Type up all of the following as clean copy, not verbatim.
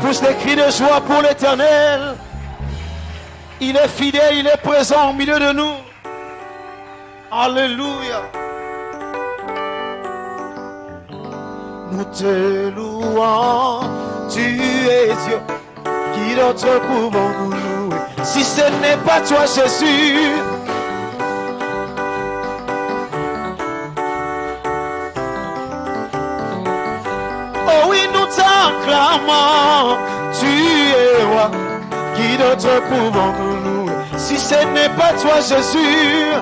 Pousse des cris de joie pour l'Éternel. Il est fidèle, il est présent au milieu de nous. Alléluia. Nous te louons, tu es Dieu. Qui d'autre pouvons-nous louer si ce n'est pas toi, Jésus? Oh oui, nous t'acclamons, tu es roi. Qui d'autre pouvons-nous louer si ce n'est pas toi, Jésus?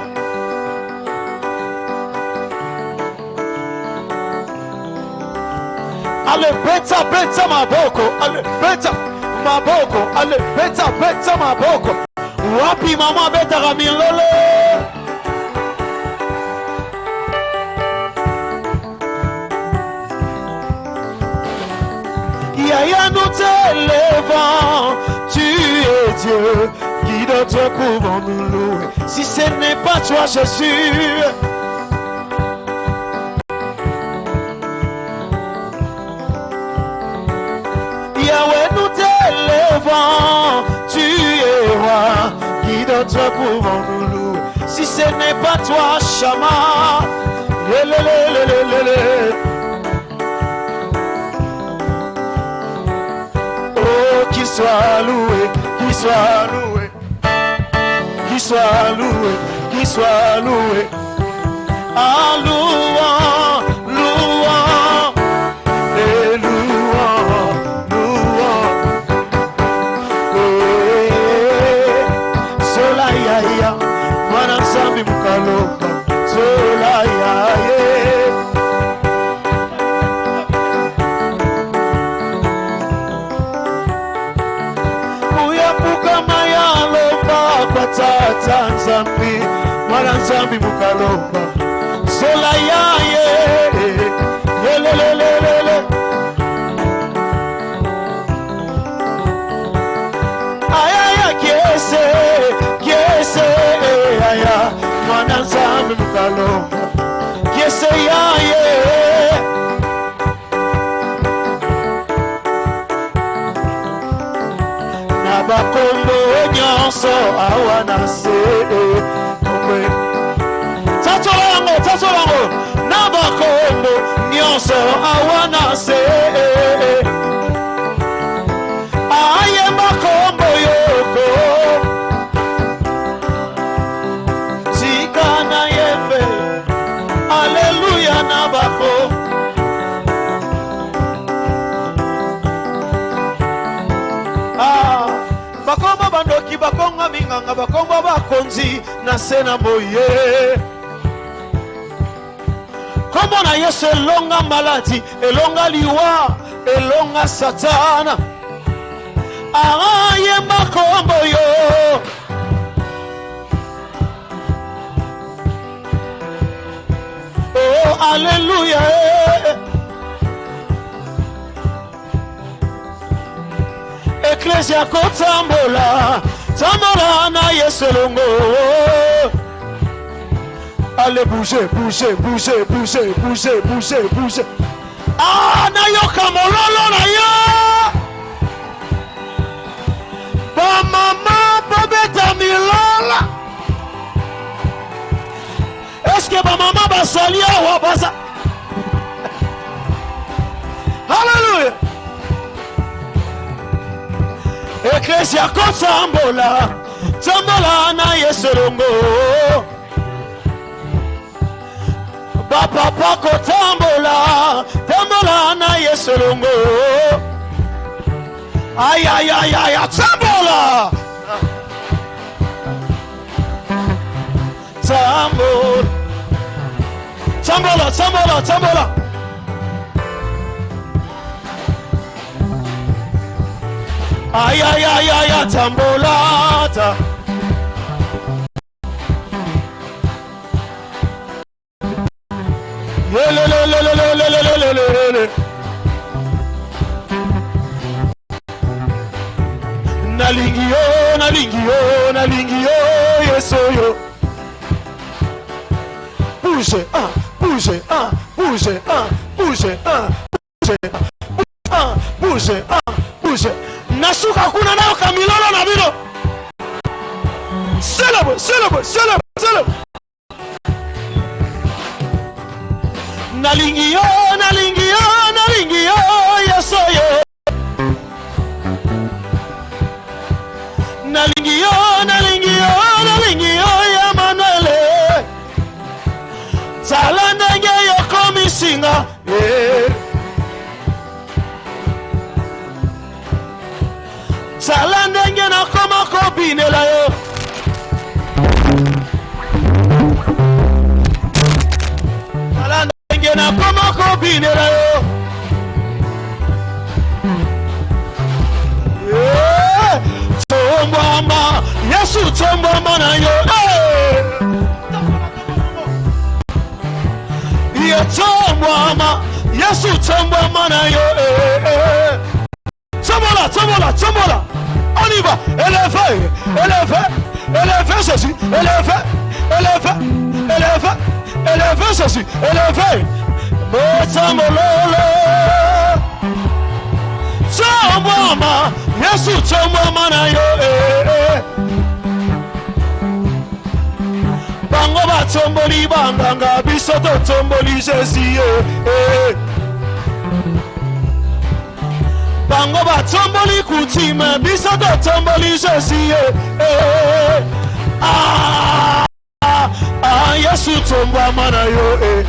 Allez, beta, beta, maboko. Allez, beta, maboko. Allez, beta, beta, maboko. Wapi mama beta ramilolo. Yaya, nous t'élevons, tu es Dieu. Qui d'autre pouvons-nous louer si ce n'est pas toi, Jésus? Yahweh, nous t'élevons, tu es roi. Qui d'autre pouvons-nous louer si ce n'est pas toi, Shama? Oh, qu'il soit loué, qu'il soit loué, qu'il soit loué, qu'il soit loué. Ah, louant, louant, et louant, louant. Sola ya ya, mwana nsambi mukaloka. Sola ya ya. Tata nzambi, mwana nzambi mukaloba. Sola ya ye, lelelelele. Ayaya kiese, kiese, aya, mwana nzambi mukaloba. Kiese ya ye. Nabakombo nyonso awana se komwe tatolango nabakombo nyonso awana se aye makombo yoko tikana yembe. Alleluia nabako. Bakomba bandoki bakonga minganga bakomba bakonzi na sena moye. Kombo na Yesu elonga maladi, elonga liwa, elonga satana. Aye makombo yo. Oh, alleluia. Ecclesia kotambola, tambola na Yesu longo. Allez bouger, bouger, bouger, bouger, bouger, bouger, bouger. Ah, na yo kamololo na yo. Ba mama babeta milola. Est-ce que ba mama basalia wa basa? Hallelujah. Ecclesia kotambola, tambola na Yesu longo. Papa kotambola, tambola na Yesu longo. Ay ay ay ay, tambola. Tambola, tambola, tambola, tambola. Ay ay ay ay, tambolata. Nalingio, nalingio, nalingio, Yesu yo. Bouge, bouge, bouge, bouge, bouge, bouge, bouge, rouge. Nasuka kuna nayo kamilolo na bino. Célèbre, célèbre, célèbre, célèbre. Nalingi yo, nalingi yo, nalingi yo, yeso yo. Nalingi yo, nalingi yo, nalingi yo, Emmanuel. Talandenge yo komisinga, Talandenge na koma kobinela yo. Talandenge na koma kobinela yo. Tombama, Yesu tombama na yo. Tombama, Yesu tombama na yo. Tombola, tombola, tombola. On y va. Élevez, élevez, élevez Jésus. Élevez, élevez, élevez, élevez Jésus. Élevez. Motamololo. Tombama, Yesu tombama na yo. Bango ba tomboli banganga biso to tomboli Jésus. Bango ba tomboli kutima biso to tomboli Jésus. Ah, ah, Yesu tombama na yo.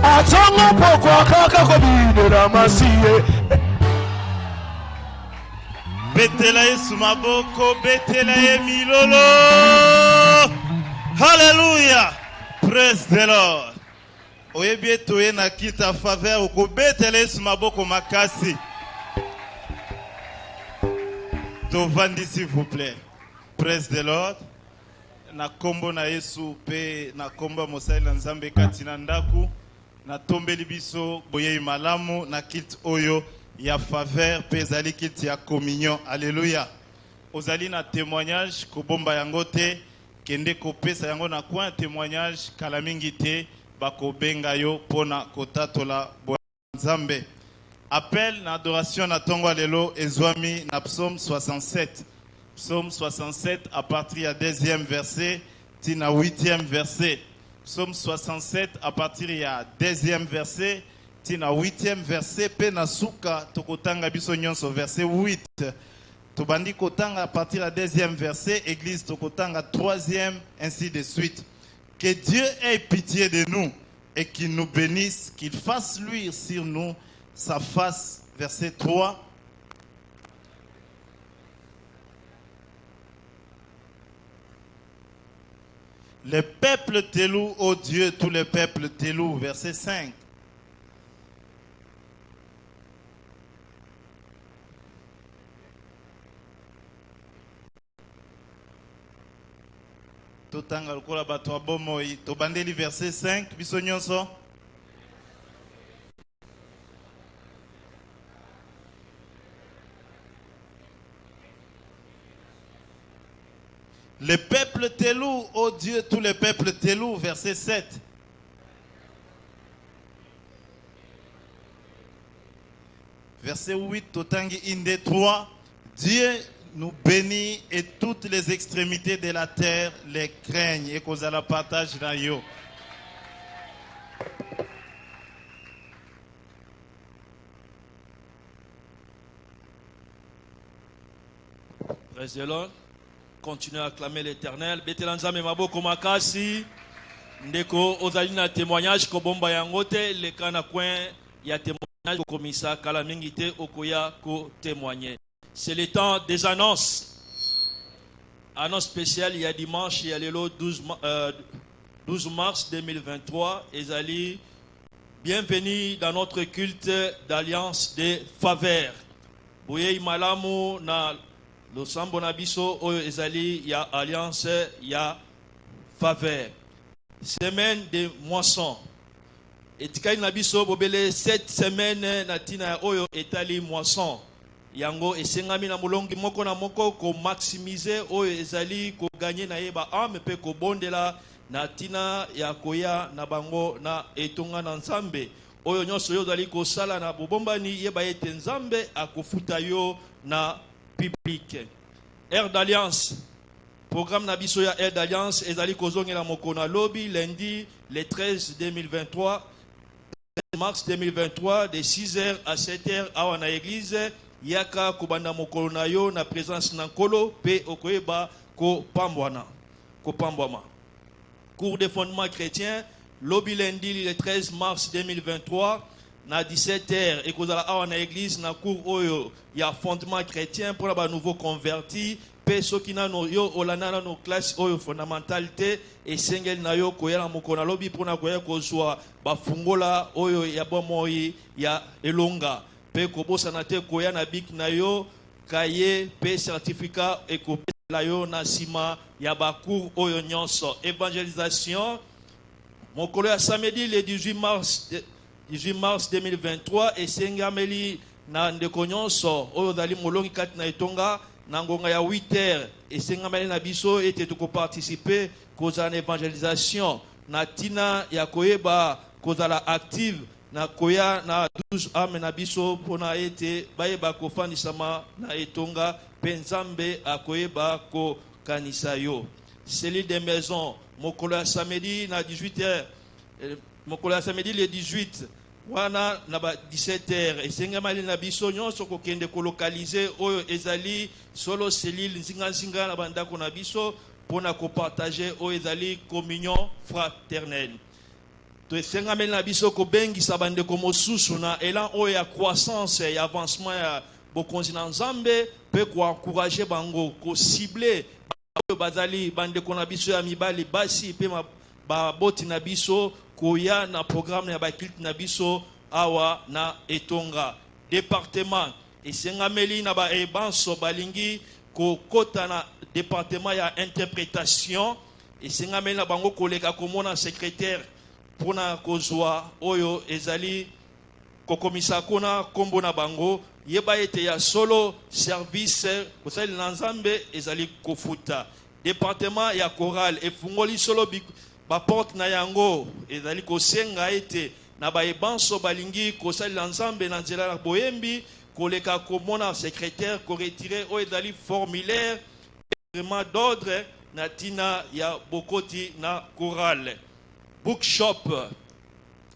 Atongo pokwa kaka kobine na masiye. Betela Yesu maboko, betela ye milolo. Hallelujah. Praise the Lord. Oyebi toye na kita faveur ko betela Yesu maboko makasi. Tovandi s'il vous plaît. Praise the Lord. Na kombo na Yesu pe na kombo mosali na Nzambe kati na ndaku. Na tombeli biso boye malamu na kit oyo ya faveur pezali kit ya communion. Alléluia. Ozali na témoignage kobomba yango te kende kopesa yango na coin témoignage kala mingi te bako benga yo pona kotatola Nzambe. Appel na adoration na tongo lelo ezwami na psaume 67. Psaume 67 à partir ya 2e verset tina 8e verset. Psaume 67 à partir ya 2e verset tina 8e verset pe na suka tokotanga biso nyonso verset 8. Tobandi kotanga à partir ya 2e verset, église tokotanga 3e, ainsi de suite. Que Dieu ait pitié de nous et qu'il nous bénisse, qu'il fasse luire sur nous sa face. Verset 3. Les peuples te louent, ô Dieu, tous les peuples te louent. Verset 5. Totanga lokola bato abomoi. Tobandeli verset 5. Biso nyonso. Les peuples te louent, ô Dieu, tous les peuples te louent. Verset 7. Verset 8, Totangi Inde 3. Dieu nous bénit et toutes les extrémités de la terre les craignent. Et qu'on a la partage dans yo. Praise the Lord. Continuez à acclamer l'Éternel. Betelanzame maboko makasi. Ndeko ozali na témoignage ko bomba yangote le kana coin ya témoignage ko komisa kala mingite okoya ko témoigner. C'est le temps des annonces. Annonce spéciale il y a dimanche, il y a le 12 mars 2023 ezali bienvenue dans notre culte d'alliance des faveurs. Boye malamu na le sambo na biso oyo ezali ya alliance ya faveur. Semaine de moisson. Etikali na biso bobele 7 semaines na tina oyo etali moisson. Yango esengami na mulongi moko na moko ko maximiser oyo ezali ko gagner na yeba ame pe ko bondela na tina ya koya na bango na etonga na Nzambe oyo nyonso yo ozali kosala na bobombani yeba ete nzambe akofuta yo na public. Air d'Alliance, programme na biso ya Air d'Alliance ezali kozongela mokona lobby lundi le 13 2023 mars 2023 de 6h à 7h awa na église yaka kobanda mokolo na yo na présence na nkolo pe okoyeba ko pambwana. Cours de fondement chrétien lobby lundi le 13 mars 2023 na 17h et kozala awa na église na cours oyo ya fondement chrétien pour ba nouveau converti pe soki na no yo olanda na no classe oyo fondamentalité et sengel na yo koyela mokona lobby pour na koya kozwa ba fungola oyo ya bomoi ya elonga pe kobosana te koya na bik na yo kaye pe certificat et la yo na sima ya ba cours oyo nyonso. Évangélisation mokolo ya samedi le 18 mars 2023 et sengameli na ndeko nyonso oyo dali molongi kati na etonga na ngonga ya 8h et sengameli na biso ete toko participer kozala évangélisation na tina ya koyeba kozala active na koya na 12 ame na biso pona ete bayeba kofandisama na etonga pe nzambe akoyeba ko kanisa yo. Cellule des maisons mokolo ya samedi na 18h mokolo ya samedi le 18 wana na ba 17h esengamali na biso nyonso kokende kolokalize oyo ezali solo cellule nzinga na bandako na biso pona kopartager oyo ezali communion fraternelle. To esengamali na biso kobengisa bandeko mosusu na elan oyo ya croissance ya avancement ya bokonzi na nzambe pe ko encourager bango ko cibler oyo bazali bandeko na biso ya mibali basi pe ba boti na biso koya na programme ya bakilte na biso awa na etonga. Département esengameli na ba ebanso balingi ko kota na département ya interprétation esengameli na bango koleka komona secrétaire pona kozwa oyo ezali kokomisa kona kombo na bango yeba ete ya solo service kosali na nzambe ezali kofuta. Département ya chorale efungoli solo ba porte na yango ezali kosenga ete na ba ebanso balingi kosali na nzambe na nzela na boyembi koleka komona secrétaire ko retirer o ezali formulaire vraiment d'ordre na tina ya bokoti na chorale. Bookshop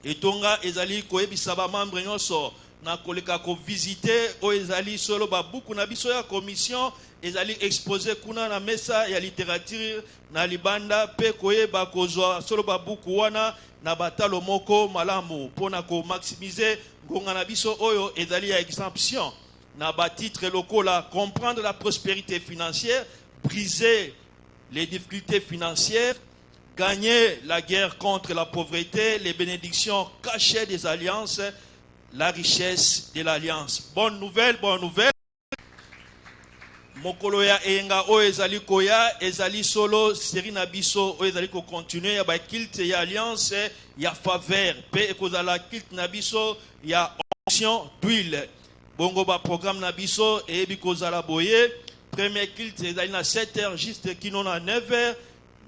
etonga ezali koyebisa ba membre nyonso na koleka ko visiter o ezali solo ba buku na biso ya commission ezali exposé kuna na mesa ya littérature na libanda pe koyeba kozwa solo ba buku wana na batalo moko malamu pona ko maximiser ngonga na biso oyo ezali ya exemption na ba titre lokola comprendre la prospérité financière, briser les difficultés financières, gagner la guerre contre la pauvreté, les bénédictions cachées des alliances, la richesse de l'alliance. Bonne nouvelle, bonne nouvelle. Mokolo ya enga o ezali koya ezali solo serina biso o ezali ko continuer ya ba kilte ya alliance ya faveur pe ekozala kilte na biso ya onction d'huile. Bongo ba programme na biso e bikozala boye premier kilte ezali na 7h juste kino na 9h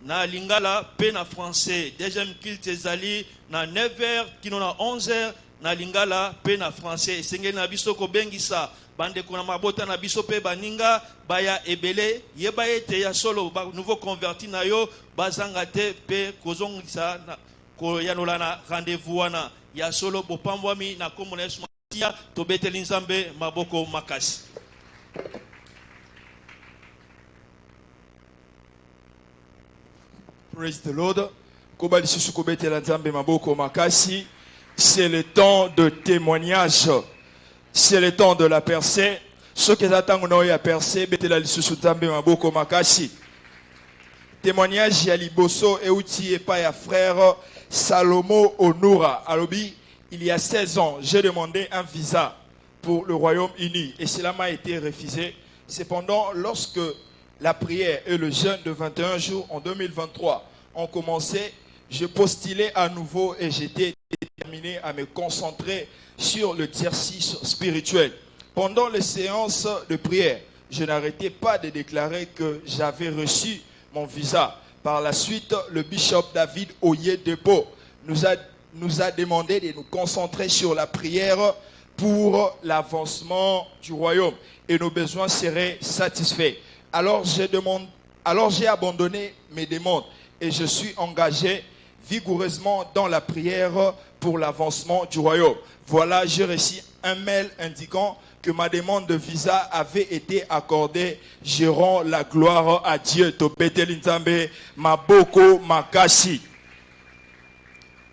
na lingala pe na français. Deuxième kilte ezali na 9h kino na 11h na lingala pe na français. Sengeli na biso ko bengisa bande kona mabota na biso pe baninga baya ebele yeba ete ya solo ba nouveau converti na yo bazanga te pe kozongisa na ko yanola na rendez-vous wana ya solo bopambwami na komona Yesu matia to beteli nzambe maboko makasi. Praise the Lord. Kobali susu ko betela nzambe maboko makasi. C'est le temps de témoignage. C'est le temps de la percée. Ce qui attendent nous à percer, betela lisusu nzambe maboko makasi. Témoignage ya liboso et outil et pas ya frère Salomo Onura. Alobi, il y a 16 ans, j'ai demandé un visa pour le Royaume-Uni et cela m'a été refusé. Cependant, lorsque la prière et le jeûne de 21 jours en 2023 ont commencé, je postulais à nouveau et j'étais déterminé à me concentrer sur l'exercice spirituel. Pendant les séances de prière, je n'arrêtais pas de déclarer que j'avais reçu mon visa. Par la suite, le bishop David Oyedepo nous a nous a demandé de nous concentrer sur la prière pour l'avancement du royaume et nos besoins seraient satisfaits. Alors j'ai abandonné mes demandes et je suis engagé vigoureusement dans la prière pour l'avancement du royaume. Voilà, j'ai reçu un mail indiquant que ma demande de visa avait été accordée. Je rends la gloire à Dieu. Topeteli Nzambe, maboko makasi.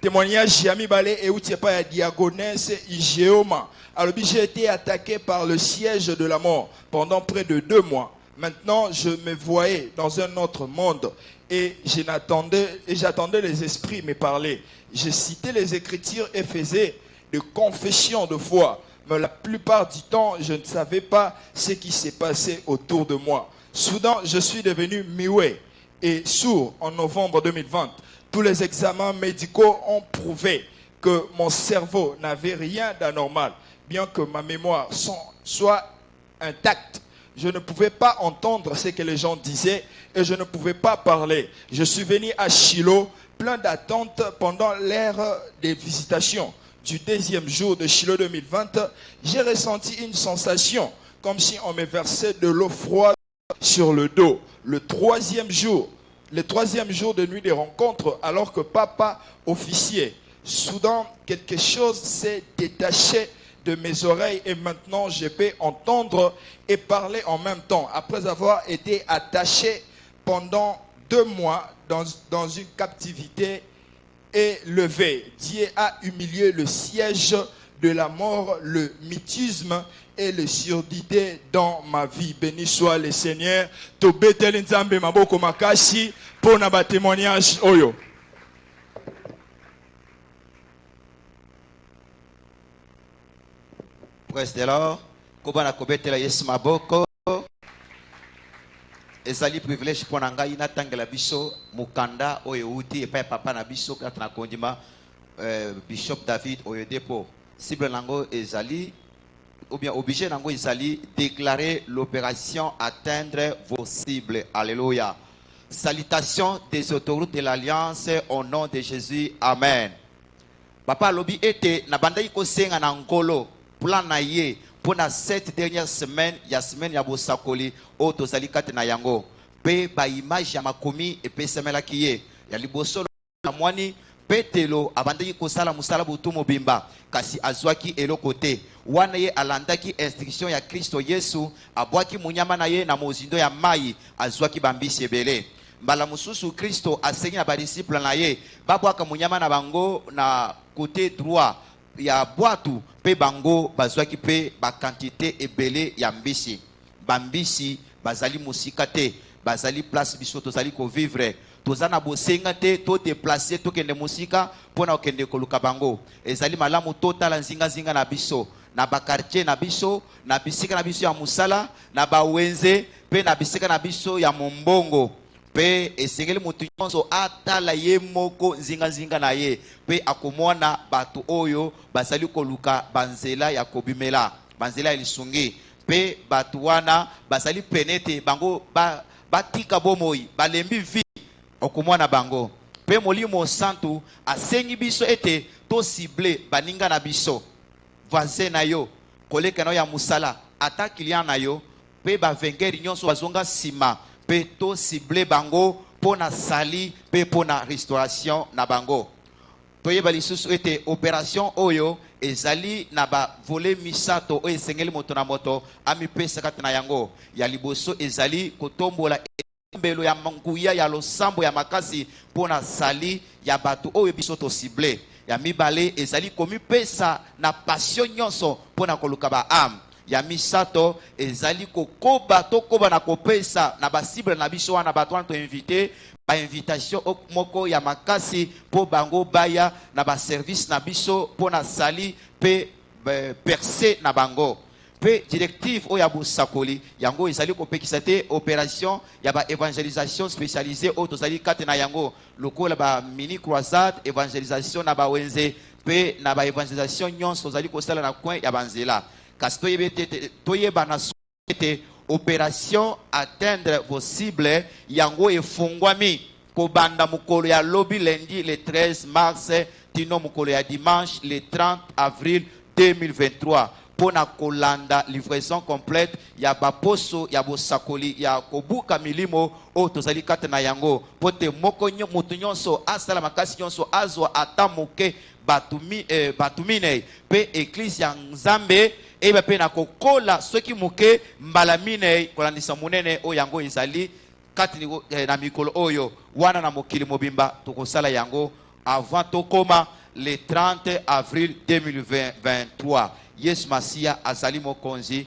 Témoignage Yami Balé et Outiepa ya Diagonesse Igéoma. Alors j'ai été attaqué par le siège de la mort pendant près de 2 mois. Maintenant, je me voyais dans un autre monde et j'attendais les esprits me parler. Je citais les Écritures et faisais de confessions de foi. Mais la plupart du temps, je ne savais pas ce qui s'est passé autour de moi. Soudain, je suis devenu muet et sourd en novembre 2020. Tous les examens médicaux ont prouvé que mon cerveau n'avait rien d'anormal. Bien que ma mémoire soit intacte, je ne pouvais pas entendre ce que les gens disaient et je ne pouvais pas parler. Je suis venu à Shiloh, plein d'attentes pendant l'ère des visitations. Du 2e jour de Shiloh 2020, j'ai ressenti une sensation comme si on me versait de l'eau froide sur le dos. Le troisième jour de nuit des rencontres, alors que papa officier, soudain quelque chose s'est détaché de mes oreilles et maintenant je peux entendre et parler en même temps. Après avoir été attaché pendant 2 mois dans une captivité élevée, Dieu a humilié le siège de la mort, le mutisme et le surdité dans ma vie. Béni soit le Seigneur. Tobeteli Nzambe maboko makasi pour na ba témoignage oyo. Praise the Lord. Kobana kobetela Yesu maboko. Ezali privilège pour ngai na tangela biso mukanda oyo uti et papa na biso kat na kondima Bishop David oyo depo. Cible nango ezali ou bien obligé nango ezali déclarer l'opération atteindre vos cibles. Alléluia. Salutations des autoroutes de l'Alliance au nom de Jésus. Amen. Papa lobi ete na bandai ko senga na ngolo plan na ye pour na cette dernière semaine ya semaine ya bosakoli o tozali kate na yango pe ba image ya makomi e pe semela kiye ya liboso na mwani petelo abandaki kosala musala butu mobimba kasi azwaki elokote wana ye alandaki instruction ya Kristo Yesu abwaki munyama na ye na mozindo ya mai azwaki bambisi ebele mbala mususu Kristo asengi na badisciple na ye babwaka munyama na bango na côté droit ya bwatu pe bango bazwaki pe ba quantité ebele ya mbisi bambisi bazali musika te bazali place biso tozali ko vivre tozana bosenga te to déplacer to kende musika pona okende koluka bango ezali malamu totala nzinga na biso na ba quartier na biso na bisika na biso ya musala na ba wenze pe na bisika na biso ya mombongo pe esengeli mutu nyonso atala ye moko nzinga na ye pe akomona batu oyo bazali koluka banzela ya kobimela banzela ya lisungi pe batu wana bazali penete bango batika bomoi balembi vi okomona bango pe molimo santu asengi biso ete to cible baninga na biso voisin na yo koleka na ya musala ata client na yo pe ba vengeri nyonso bazonga sima pe to cible bango pona sali pe pona restauration na bango toyeba lisusu ete opération oyo ezali na ba volet misato oyo esengeli moto na moto amipesa kati na yango ya liboso ezali kotombola mbelo ya manguya ya losambo ya makasi pona sali ya bato oyo biso to cible ya mibale ezali komipesa na passion nyonso pona koluka ba âme ya misato ezali kokoba na kopesa na ba cible na biso wana bato wana to invité ba invitation moko ya makasi po bango baya na ba service na biso pona sali pe percer na bango pe directive oya bosakoli yango ezali kopekisa te opération ya ba évangélisation spécialisée o tozali kate na yango lokola ba mini croisade évangélisation na ba wenze pe na ba évangélisation nyonso tozali kosala na coin ya banzela kasi toyeba na te opération atteindre vos cibles yango efungwami kobanda mukolo ya lobi lundi le 13 mars tino mukolo ya dimanche le 30 avril 2023 pour na kolanda livraison complète ya baposo ya bosakoli ya kobuka milimo o tozali kata na yango pote moko mutu nyonso asala makasi nyonso azwa atamuke batumine pe église ya Nzambe eba pe na kokola soki muke mbalamine kolandisa munene o yango ezali kati na mikolo oyo wana na mokili mobimba tokosala yango avant tokoma le 30 avril 2023 Yes Masia azali mokonzi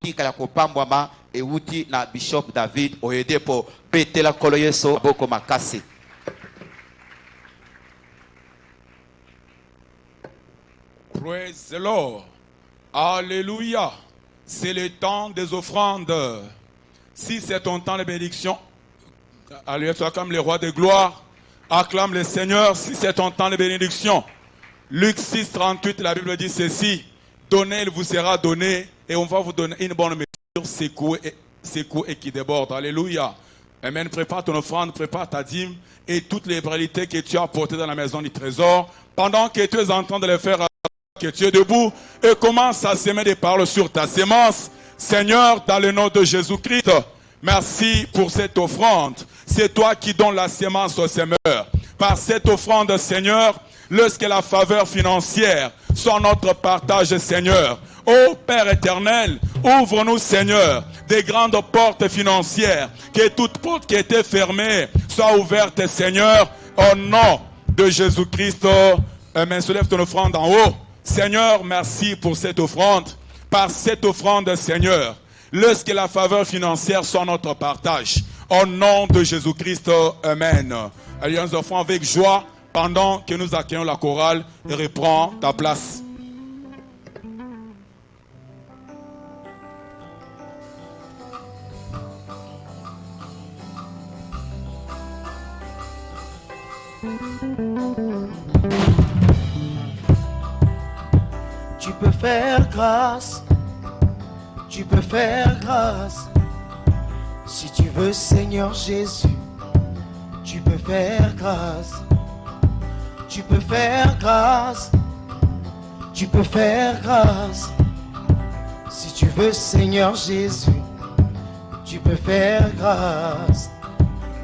tika ya kopambwama euti na Bishop David Oyedepo betela kolo Yeso boko makasi. Praise the Lord. Alléluia. C'est le temps des offrandes. Si c'est ton temps de bénédiction, alléluia, tu acclames les rois de gloire, acclame le Seigneur si c'est ton temps de bénédiction. Luc 6, 38, la Bible dit ceci: donnez, il vous sera donné, et on va vous donner une bonne mesure, secouée et qui déborde. Alléluia. Amen. Prépare ton offrande, prépare ta dîme et toutes les réalités que tu as apportées dans la maison du trésor. Pendant que tu es en train de les faire, que tu es debout et commence à semer des paroles sur ta sémence. Seigneur, dans le nom de Jésus-Christ, merci pour cette offrande. C'est toi qui donnes la sémence au semeur. Par cette offrande, Seigneur, lorsque la faveur financière soit notre partage, Seigneur. Ô Père éternel, ouvre-nous, Seigneur, des grandes portes financières. Que toute porte qui était fermée soit ouverte, Seigneur, au nom de Jésus-Christ. Amen. Soulève ton offrande en haut. Seigneur, merci pour cette offrande. Par cette offrande, Seigneur, lorsque la faveur financière soit notre partage. Au nom de Jésus-Christ, Amen. Allez, nous offrons avec joie pendant que nous accueillons la chorale et reprends ta place. Tu peux faire grâce, tu peux faire grâce. Si tu veux, Seigneur Jésus, tu peux faire grâce. Tu peux faire grâce, tu peux faire grâce. Si tu veux, Seigneur Jésus, tu peux faire grâce.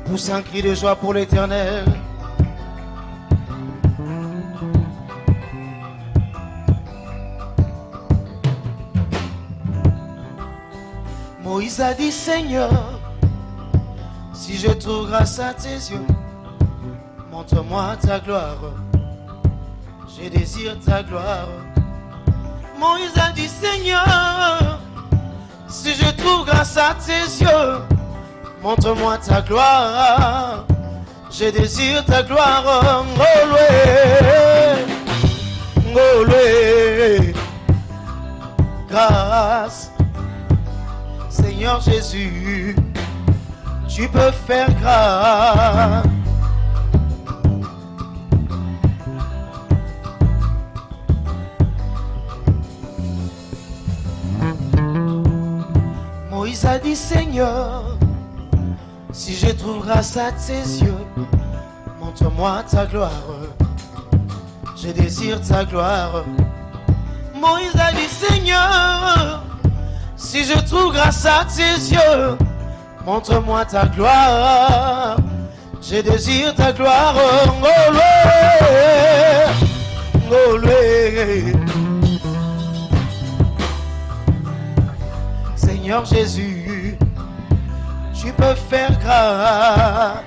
Pousse un cri de joie pour l'Éternel. Moïse a dit: Seigneur, si je trouve grâce à tes yeux, montre-moi ta gloire. Je désire ta gloire. Moïse a dit: Seigneur, si je trouve grâce à tes yeux, montre-moi ta gloire. Je désire ta gloire. Ngolwe, grâce. Seigneur Jésus, tu peux faire grâce. Moïse a dit: Seigneur, si je trouve grâce à tes yeux, montre-moi ta gloire. Je désire ta gloire. Moïse a dit: Seigneur, si je trouve grâce à tes yeux, montre-moi ta gloire. Je désire ta gloire. Ngolwe. Seigneur Jésus, tu peux faire grâce.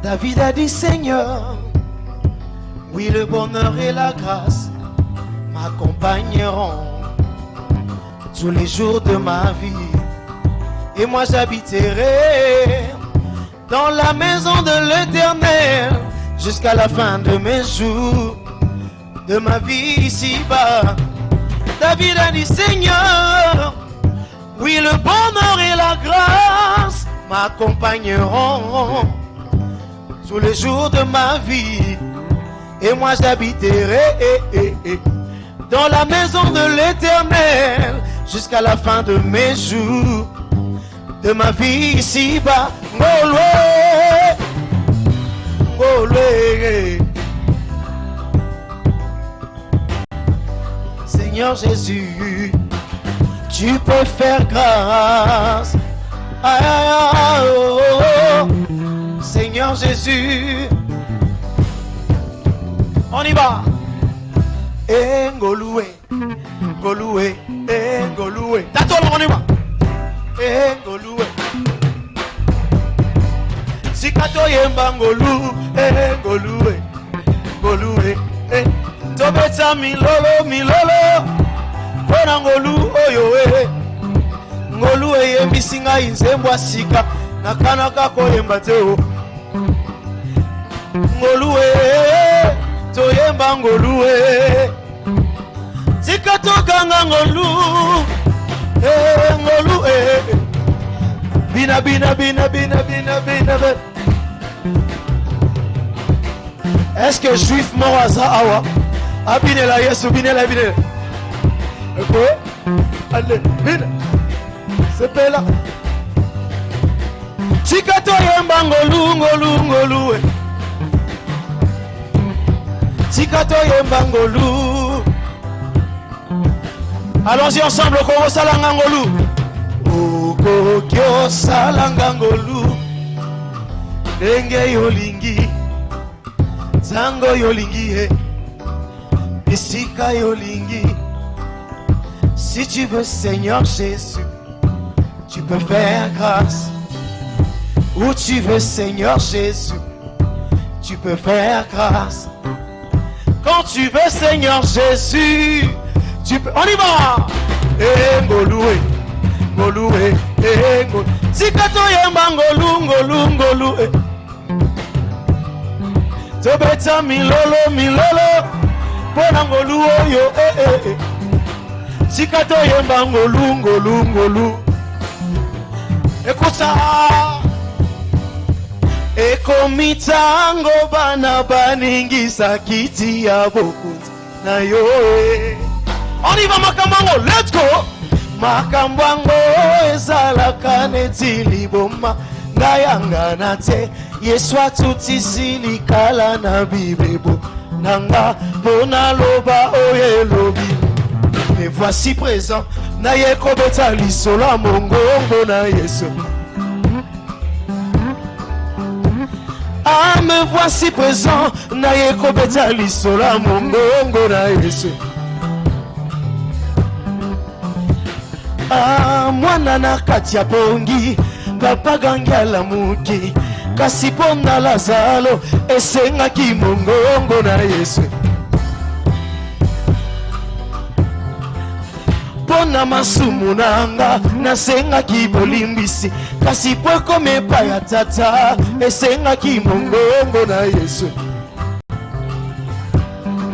David a dit: Seigneur, oui, le bonheur et la grâce m'accompagneront tous les jours de ma vie. Et moi j'habiterai dans la maison de l'Éternel jusqu'à la fin de mes jours, de ma vie ici-bas. David a dit: Seigneur, oui, le bonheur et la grâce m'accompagneront tous les jours de ma vie. Et moi j'habiterai dans la maison de l'Éternel jusqu'à la fin de mes jours, de ma vie ici-bas. Ngolwe, Ngolwe. Seigneur Jésus, tu peux faire grâce. Aïe, aïe, aïe, oh, oh. Seigneur Jésus, on y va. Ngolwe, Ngolwe, Ngolwe. T'attends, on y va. Ngolwe. Sikato yemba ngolu, Ngolwe, Ngolwe. Tobeta milolo, milolo. Pona ngolu, oyo, Ngolu yembi singa inzembwa sika. Nakana kako yemba teo. Ngolu toyemba ngolu Sikato kanga ngolu. Ngolu Bina, bina, bina, bina, bina, bina. Est-ce que juif moraza awa? Abine la yesu, bine la bine. Allez, bine. C'est pas là. Sikato yemba ngolu, ngolu, ngolu. Sikato yemba ngolu. Allons-y ensemble, Koro Salanga ngolu. Okokyo salanga ngolu. Denge yolingi. Zango yolingi. Isika yolingi. Si tu veux, Seigneur Jésus, tu peux faire grâce. Où tu veux, Seigneur Jésus, tu peux faire grâce. Quand tu veux, Seigneur Jésus, tu peux. On y va! Ngoloué, ngoloué, ngoloué. Sikato yemba ngolu, ngolu, ngolu. Tobeta milolo, milolo. Pona ngolu oyo, Sikato yemba ngolu, ngolu, ngolu. Écoute ça. Ekomitango bana baningisa kiti ya bokuti na yoe. On y va makambango, let's go. Makambango ezalaka neti liboma ngayanga nate yeswa tuti silikala na bibebo nanga pona loba oye lobi. Me voici présent na yekobeta lisola mongongo na yeso. Ah, me voici présent, naye kobeta lisola mongongo na yesu. Ah, mwana na katia pongi, papa gangia la muki, kasi pona la zalo, esenga ki mongongo na yesu. Pona masumu nanga, nasenga ki bolimbisi, kasi pweko mepa ya tata, esenga ki mongongo na yesu.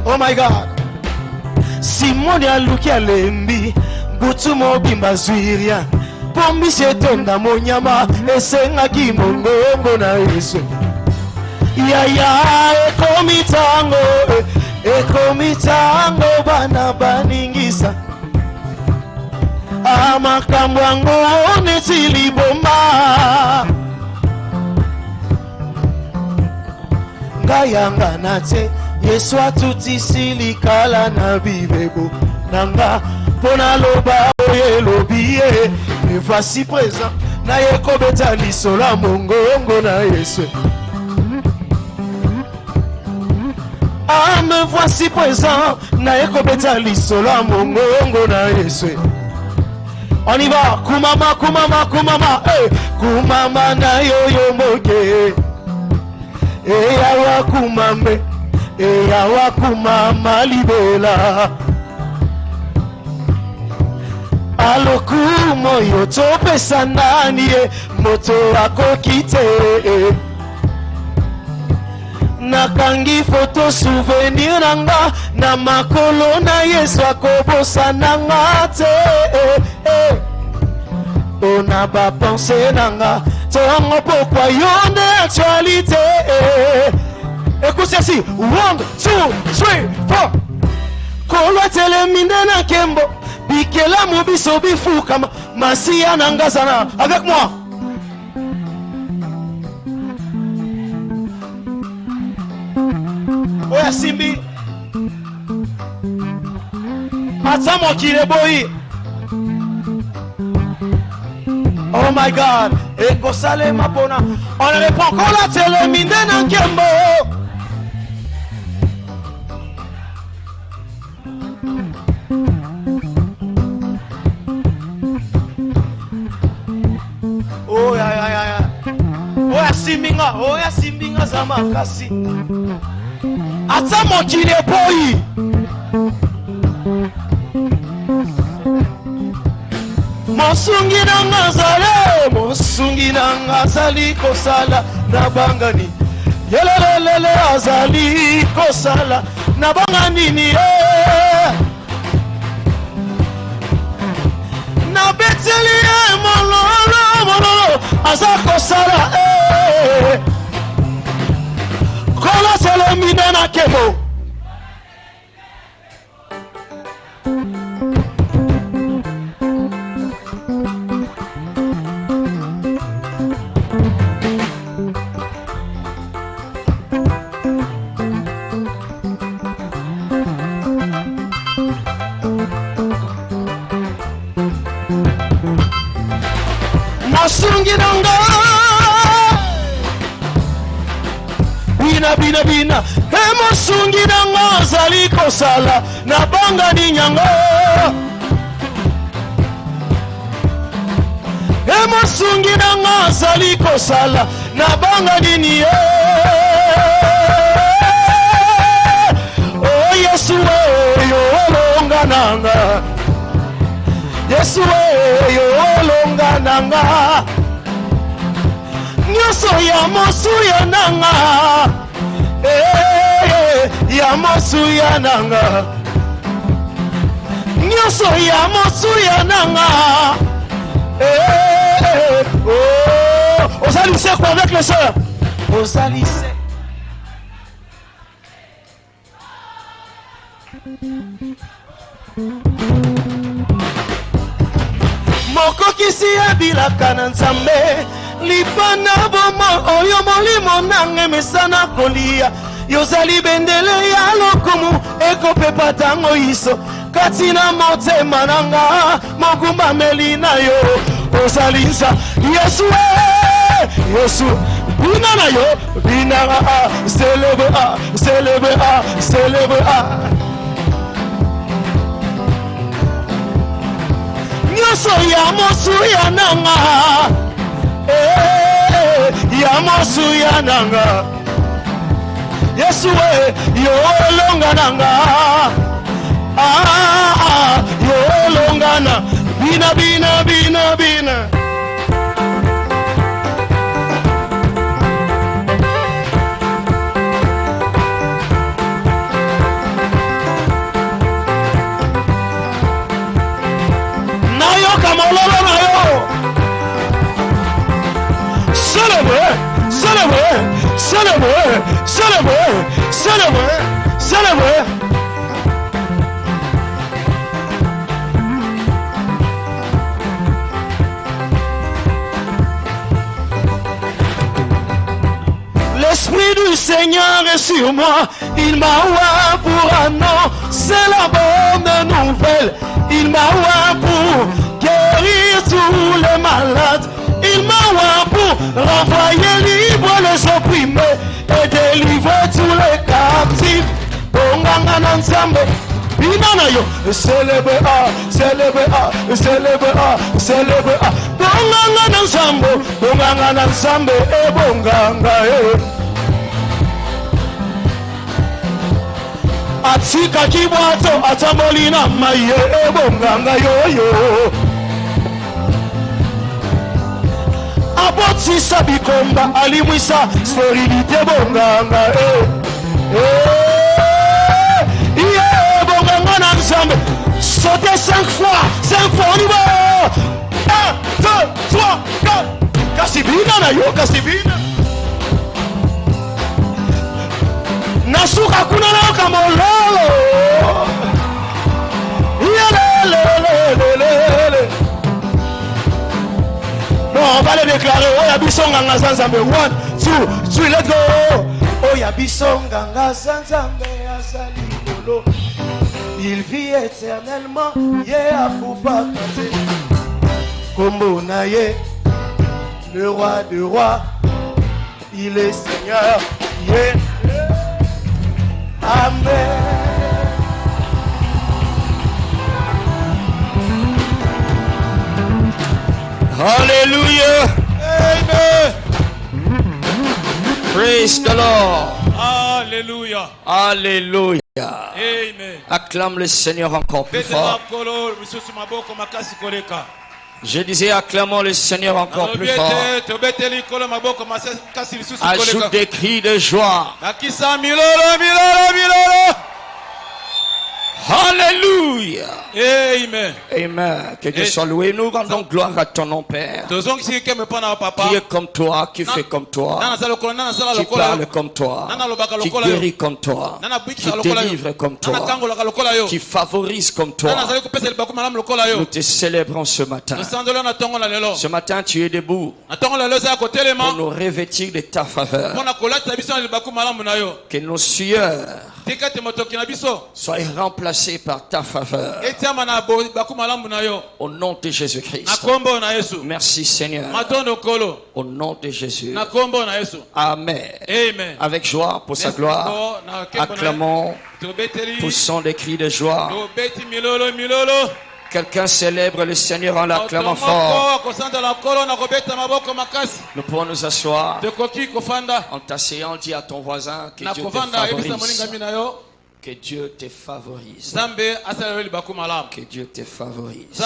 Oh my God. Simoni aluki alembi, butu mobimba zwiria, pombi shetonda monyama, esenga ki mongongo na yesu. Ya ekomitango bana baningisa. Amakambo yango neti liboma ngayanga nate yesu atuti silikala na bibebo nanga pona loba oye lobiye. Me voici présent na yekobeta lisola mongongo na yesu. Ah, me voici présent na yekobeta lisola mongongo na yesu. On y va, kumama, kumama, kumama, kumama na yoyo moke, yawa kumambe, yawa kumama libela, aloku moyo tope sanani, moto ako kite, nakangi photo souvenir nanga, na makolo na yesu akobosa nanga te. On a pas pensé nanga, tongo pourquoi yon actualité. Écoute ceci, 1, 2, 3, 4. Kolo tele minde na kembo, bikela mubiso bifuka masia nangazana. Avec moi. Oya simbi. Atamo kireboyi. Oh my God. Eko sale mapona. On ne répond encore la télé minde nan kembo. Oh ya ya ya ya. Oh ya simbinga za makasi. Atamo kireboyi. Mosungi nanga azali kosala na bangani. Yelelelele azali kosala na bangani ni na beteli mololo aza kosala kola sele mina na kemo. Sungiranga bina emo sungiranga zali kosala na banga ni nyanga emo sungiranga zali kosala na banga ni oh Yesu yo longa nanga Yesu yo longa nanga nyoso ya mosu ya nanga ya mosu ya nanga nyoso ya mosu ya nanga oh salissez quoi avec les sœurs oh salissez mokokisi abilaka na nzambe lipana bomo oyo molimo nange mesana kolia yozali bendele ya lokumu ekopepa tango iso kati na motema nanga mogumba meli na yo ozalinza Yesu Yesu bina na yo bina célèbre nyoso ya mosu ya nanga ya mosu ya nanga Yesu yo longa nanga yo longa na bina Kamololo na yo célèbre l'esprit du Seigneur est sur moi, il m'a ouvert pour un an, c'est la bonne nouvelle, il m'a ouvert pour guérir tous les malades, il m'a ouvert pour renvoyer libre les opprimés et délivrer tous les captifs. Bonganga na nzambe binana yo célèbre bonganga na nzambe e bonganga atika kibwato atamboli na maye e bonganga yo abotisa bikomba alimwisa sterilité bonganga bonganga na nzambe sauter 5 fois au niveau 1, 2, 3, 4 kasibina na yo kasibina nasuka kuna na kamololo yelelele Bon, on va le déclarer. Oh, Yabisonganga Sanzambe. 1, 2, 3, let's go. Oh, Yabisonganga Sanzambe Azali Bolo. Il vit éternellement. Yeah, Foufa Kate. Kombo Naye, le roi de rois. Il est Seigneur. Yeah. Amen. Hallelujah. Amen. Praise the Lord. Alléluia. Alléluia. Amen. Acclame le Seigneur encore plus fort. Je disais, acclamons le Seigneur encore plus fort. Ajoute des cris de joie. Alléluia. Amen. Amen. Que Dieu soit loué. Nous rendons gloire à ton nom, Père. Qui est comme toi, qui fait comme toi, qui parle comme toi, qui guérit comme toi, qui délivre comme toi, qui favorise comme toi. Nous te célébrons ce matin. Ce matin, tu es debout pour nous revêtir de ta faveur. Que nos sueurs soient remplacés par ta faveur. Au nom de Jésus-Christ. Merci Seigneur. Au nom de Jésus. Amen. Avec joie pour sa gloire. Acclamons. Poussons des cris de joie. Quelqu'un célèbre le Seigneur en l'acclamant fort. Nous pouvons nous asseoir. En t'asseyant, dis à ton voisin que Dieu te favorise. Que Dieu te favorise. Que Dieu te favorise.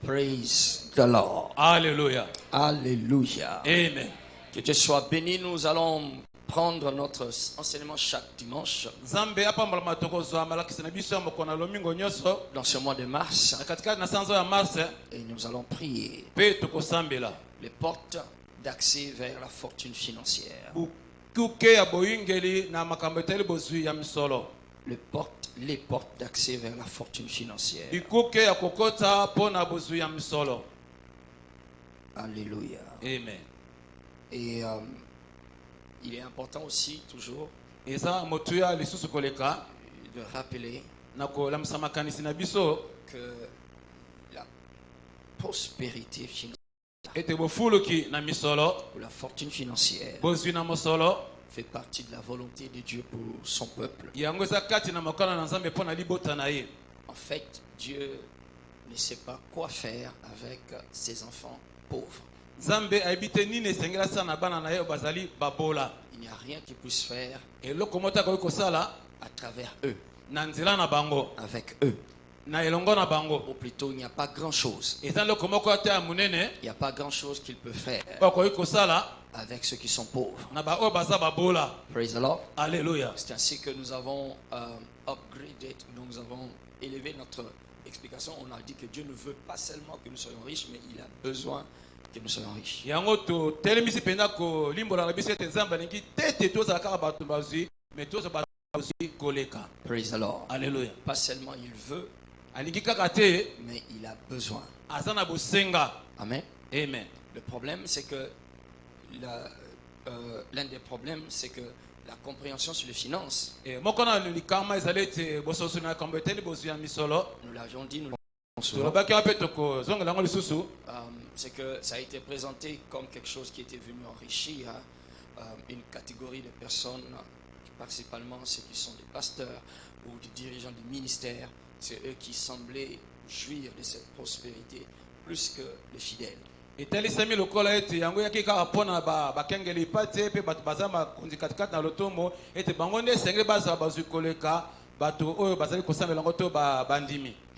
Praise the Lord. Alléluia. Alléluia. Amen. Que Dieu soit béni. Nous allons prendre notre enseignement chaque dimanche. Dans ce mois de mars. Et nous allons prier. Les portes d'accès vers la fortune financière. Les portes d'accès vers la fortune financière. Alléluia. Amen. Et il est important aussi toujours de rappeler que la prospérité financière ou la fortune financière fait partie de la volonté de Dieu pour son peuple. En fait, Dieu ne sait pas quoi faire avec ses enfants pauvres. Il n'y a rien qu'il puisse faire à travers eux, avec eux. Ou plutôt, il n'y a pas grand-chose. Il n'y a pas grand-chose qu'il peut faire avec ceux qui sont pauvres. Praise the Lord. Alléluia. C'est ainsi que nous avons upgraded, nous avons élevé notre explication. On a dit que Dieu ne veut pas seulement que nous soyons riches, mais il a besoin que nous soyons riches. Praise the Lord. Alléluia. Pas seulement il veut, mais il a besoin. Amen. Amen. Le problème, c'est que l'un des problèmes, c'est que la compréhension sur les finances, nous l'avions dit, nous c'est que ça a été présenté comme quelque chose qui était venu enrichir une catégorie de personnes, principalement ceux qui sont des pasteurs ou des dirigeants du ministère. C'est eux qui semblaient jouir de cette prospérité plus que les fidèles. Et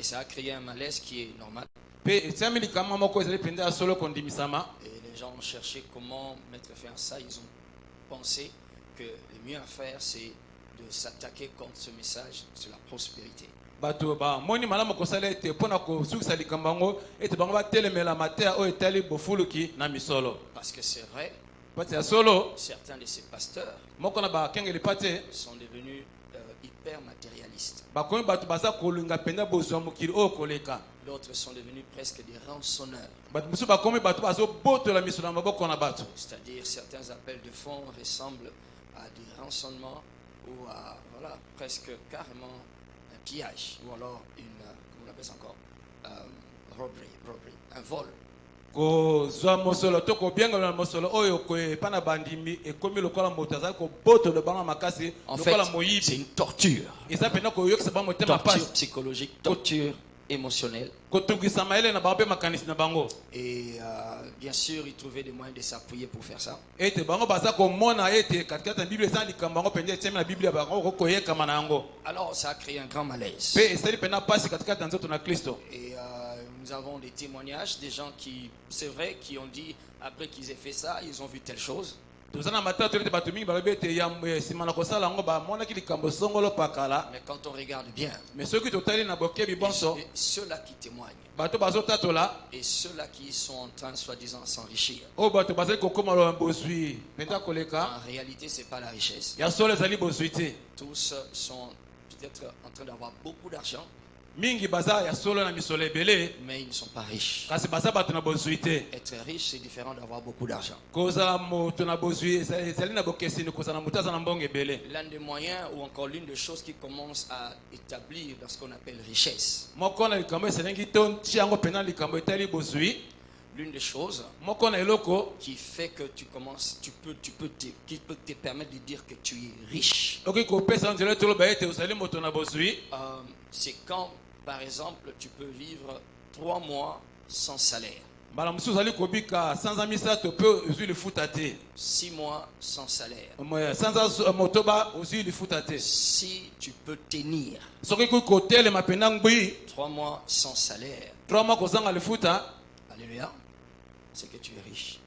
ça a créé un malaise qui est normal. Et les gens ont cherché comment mettre fin à ça. Ils ont pensé que le mieux à faire, c'est de s'attaquer contre ce message sur la prospérité. Parce que c'est vrai, certains de ces pasteurs sont devenus hyper matérialistes. D'autres sont devenus presque des rançonneurs. C'est-à-dire certains appels de fonds ressemblent à des rançonnements ou à presque carrément un pillage ou alors comment on appelle ça encore, robbery, un vol. En fait, c'est une torture. Torture psychologique, torture émotionnelle. Et bien sûr, ils trouvaient des moyens de s'appuyer pour faire ça. Alors, ça a créé un grand malaise. Et nous avons des témoignages des gens qui, c'est vrai, qui ont dit, après qu'ils aient fait ça, ils ont vu telle chose. Mais quand on regarde bien, ceux-là qui témoignent et ceux-là qui sont en train, soi-disant, s'enrichir, en réalité, ce n'est pas la richesse. Tous sont peut-être en train d'avoir beaucoup d'argent, mais ils ne sont pas riches. Être riche, c'est différent d'avoir beaucoup d'argent. L'un des moyens ou encore l'une des choses qui commence à établir dans ce qu'on appelle richesse, l'une des choses qui fait que tu commences, qui peut te permettre de dire que tu es riche, c'est quand, par exemple, tu peux vivre 3 mois sans salaire, 6 mois sans salaire, si tu peux tenir 3 mois sans salaire, alléluia, c'est que tu es riche.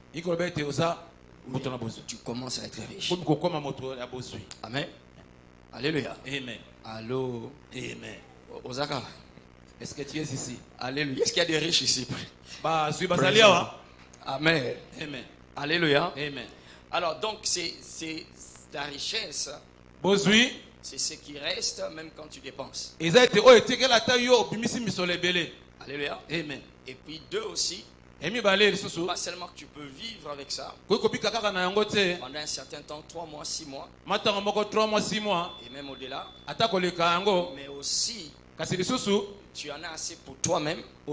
Tu commences à être riche. Amen. Alléluia. Amen. Allô. Amen. Ozaka. Est-ce que tu es ici? Alléluia. Est-ce qu'il y a des riches ici? Amen. Amen. Alléluia. Amen. Alors donc c'est la richesse. C'est ce qui reste même quand tu dépenses. Alléluia. Amen. Et puis 2 aussi. Pas seulement que tu peux vivre avec ça pendant un certain temps, 3 mois, 6 mois, et même au-delà, mais aussi tu en as assez pour toi-même et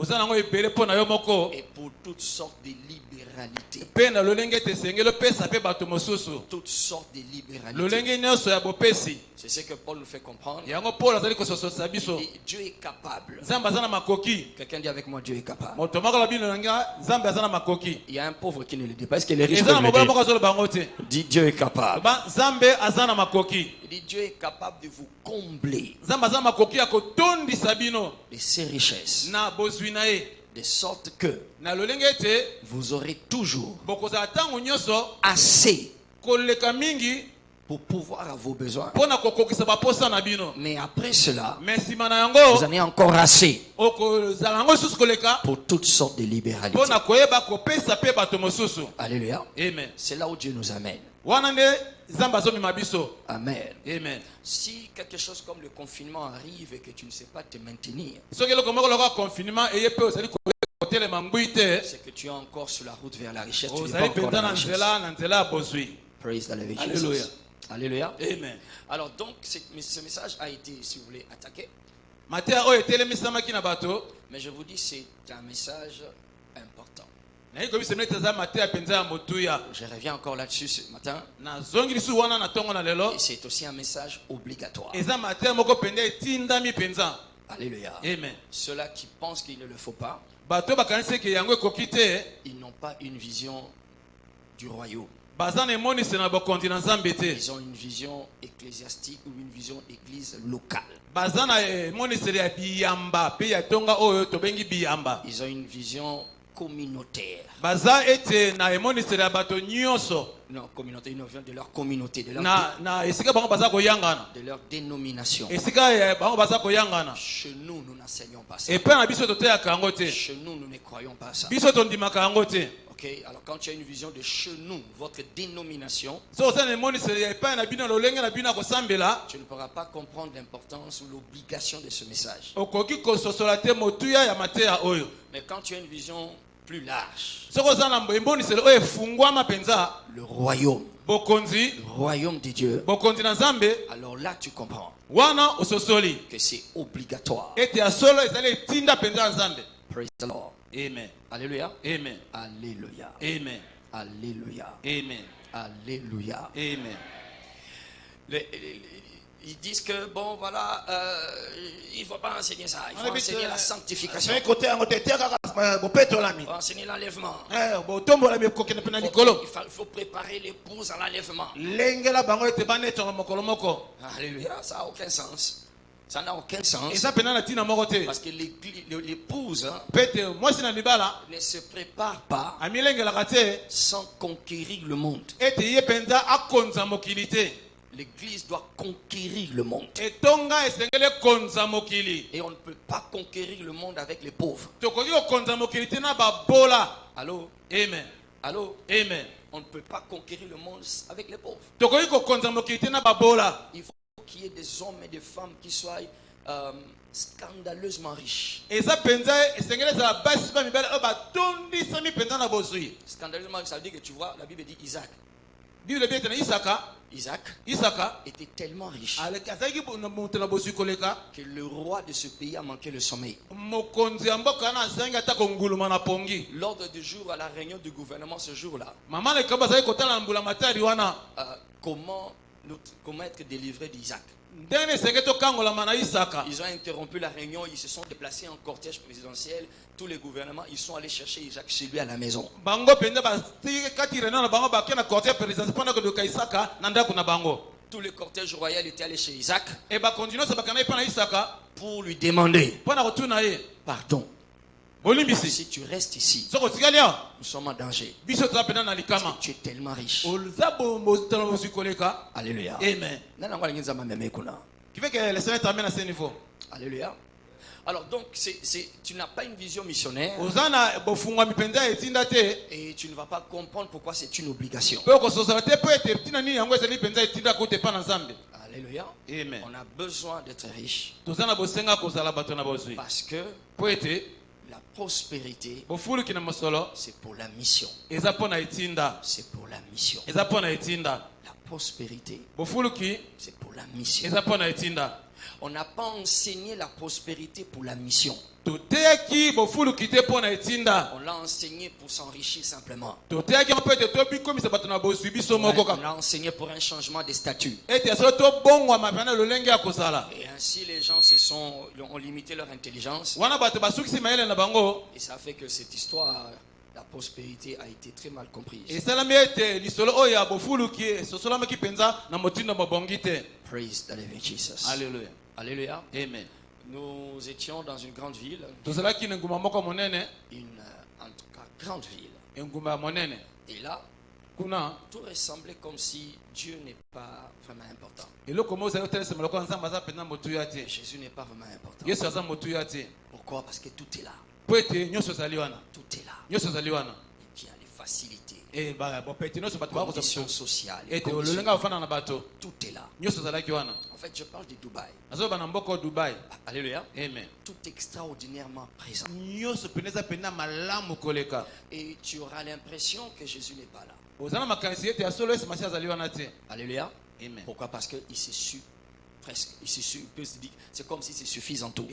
pour toutes sortes de libéralités. Toutes sortes de libéralités. C'est ce que Paul nous fait comprendre. Et Dieu est capable. Quelqu'un dit avec moi, Dieu est capable. Il y a un pauvre qui ne le dit pas. Est-ce que les riches peuvent le dire? Dit Dieu est capable. Il dit Dieu est capable de vous combler de ses richesses, de sorte que vous aurez toujours assez pour pouvoir à vos besoins. Mais après cela, vous en avez encore assez pour toutes sortes de libéralités. Alléluia. C'est là où Dieu nous amène. Amen. Amen. Si quelque chose comme le confinement arrive et que tu ne sais pas te maintenir, c'est que tu es encore sur la route vers la richesse. Tu n'es pas encore dans la richesse. Praise the Lord. Alléluia. Alléluia. Amen. Alors donc ce message a été, si vous voulez, attaqué. Mais je vous dis, c'est un message important. Je reviens encore là-dessus ce matin. Et c'est aussi un message obligatoire. Alléluia. Amen. Ceux-là qui pensent qu'il ne le faut pas, ils n'ont pas une vision du royaume. Ils ont une vision ecclésiastique ou une vision église locale. Ils ont une vision communautaire. Non, communauté, ils viennent de leur communauté, de leur dénomination. Chez nous, nous n'enseignons pas ça. Chez nous, nous ne croyons pas ça. Ok? Ok, alors quand tu as une vision de chez nous, votre dénomination, tu ne pourras pas comprendre l'importance ou l'obligation de ce message. Mais quand tu as une vision plus large, le royaume de Dieu, alors là tu comprends que c'est obligatoire. Praise the Lord. Amen. Alléluia. Amen. Alléluia. Amen. Alléluia. Amen. Alléluia. Amen. Ils disent que bon voilà, il ne faut pas enseigner ça, il faut enseigner la sanctification. Il faut enseigner l'enlèvement. Il faut préparer l'épouse à l'enlèvement. Alléluia, ça n'a aucun sens. Ça n'a aucun sens. Parce que l'épouse ne se prépare pas sans conquérir le monde. L'église doit conquérir le monde. Et on ne peut pas conquérir le monde avec les pauvres. Allô? Amen. Allô? Amen. On ne peut pas conquérir le monde avec les pauvres. Il faut qu'il y ait des hommes et des femmes qui soient scandaleusement riches. Scandaleusement riches, ça veut dire que tu vois, la Bible dit Isaac. Isaac était tellement riche que le roi de ce pays a manqué le sommeil. L'ordre du jour à la réunion du gouvernement ce jour-là, comment être délivré d'Isaac. Ils ont interrompu la réunion, ils se sont déplacés en cortège présidentiel. Tous les gouvernements, ils sont allés chercher Isaac chez lui à la maison. Tout le cortège royal était allé chez Isaac pour lui demander pardon. Si tu restes ici, nous sommes en danger. Parce que tu es tellement riche. Alléluia. Amen. Qui fait que le Seigneur t'amène à ce niveau. Alléluia. Alors donc, tu n'as pas une vision missionnaire. Et tu ne vas pas comprendre pourquoi c'est une obligation. Alléluia. Amen. On a besoin d'être riche. Parce que la prospérité, c'est pour la mission. C'est pour la mission. La prospérité, c'est pour la mission. On n'a pas enseigné la prospérité pour la mission. On l'a enseigné pour s'enrichir simplement. On l'a enseigné pour un changement de statut. Et ainsi les gens ont limité leur intelligence. Et ça fait que cette histoire, la prospérité, a été très mal comprise. Praise the living Jesus. Alléluia. Alléluia. Amen. Nous étions dans une grande ville. En tout cas, grande ville. Et là, tout ressemblait comme si Dieu n'est pas vraiment important. Jésus n'est pas vraiment important. Pourquoi? Parce que tout est là. Tout est là. Il y a les facilités. Conditions sociales. Tout est là. En fait, je parle de Dubaï. Alléluia. Amen. Tout extraordinairement présent. Et tu auras l'impression que Jésus n'est pas là. Alléluia. Amen. Pourquoi? Parce qu'il s'est su presque. C'est comme si c'est suffisant tout.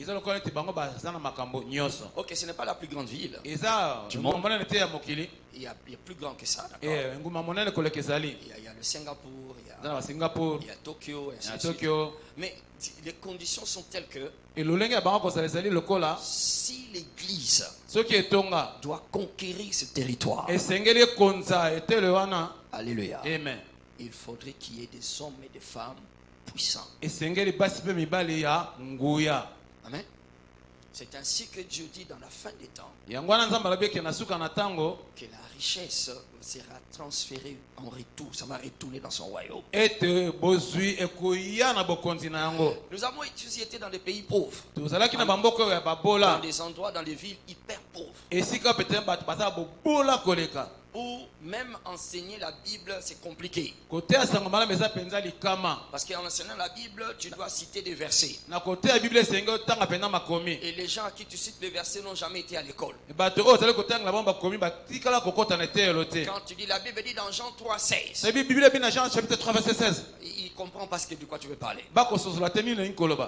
Ok, ce n'est pas la plus grande ville du monde. Il y a plus grand que ça. Il y a le Singapour, il y a Tokyo, et ainsi de suite. Mais les conditions sont telles que si l'église doit conquérir ce territoire, alléluia, Amen. il faudrait qu'il y ait des hommes et des femmes puissants. Amen. C'est ainsi que Dieu dit dans la fin des temps que la richesse sera transférée en retour. Ça va retourner dans son royaume. Nous avons tous été dans des pays pauvres. Dans des endroits, dans des villes hyper pauvres. où même enseigner la Bible, c'est compliqué. Parce qu'en enseignant la Bible, tu dois citer des versets. Et les gens à qui tu cites les versets n'ont jamais été à l'école. Quand tu dis la Bible dit dans Jean 3,16, il comprend pas de quoi tu veux parler.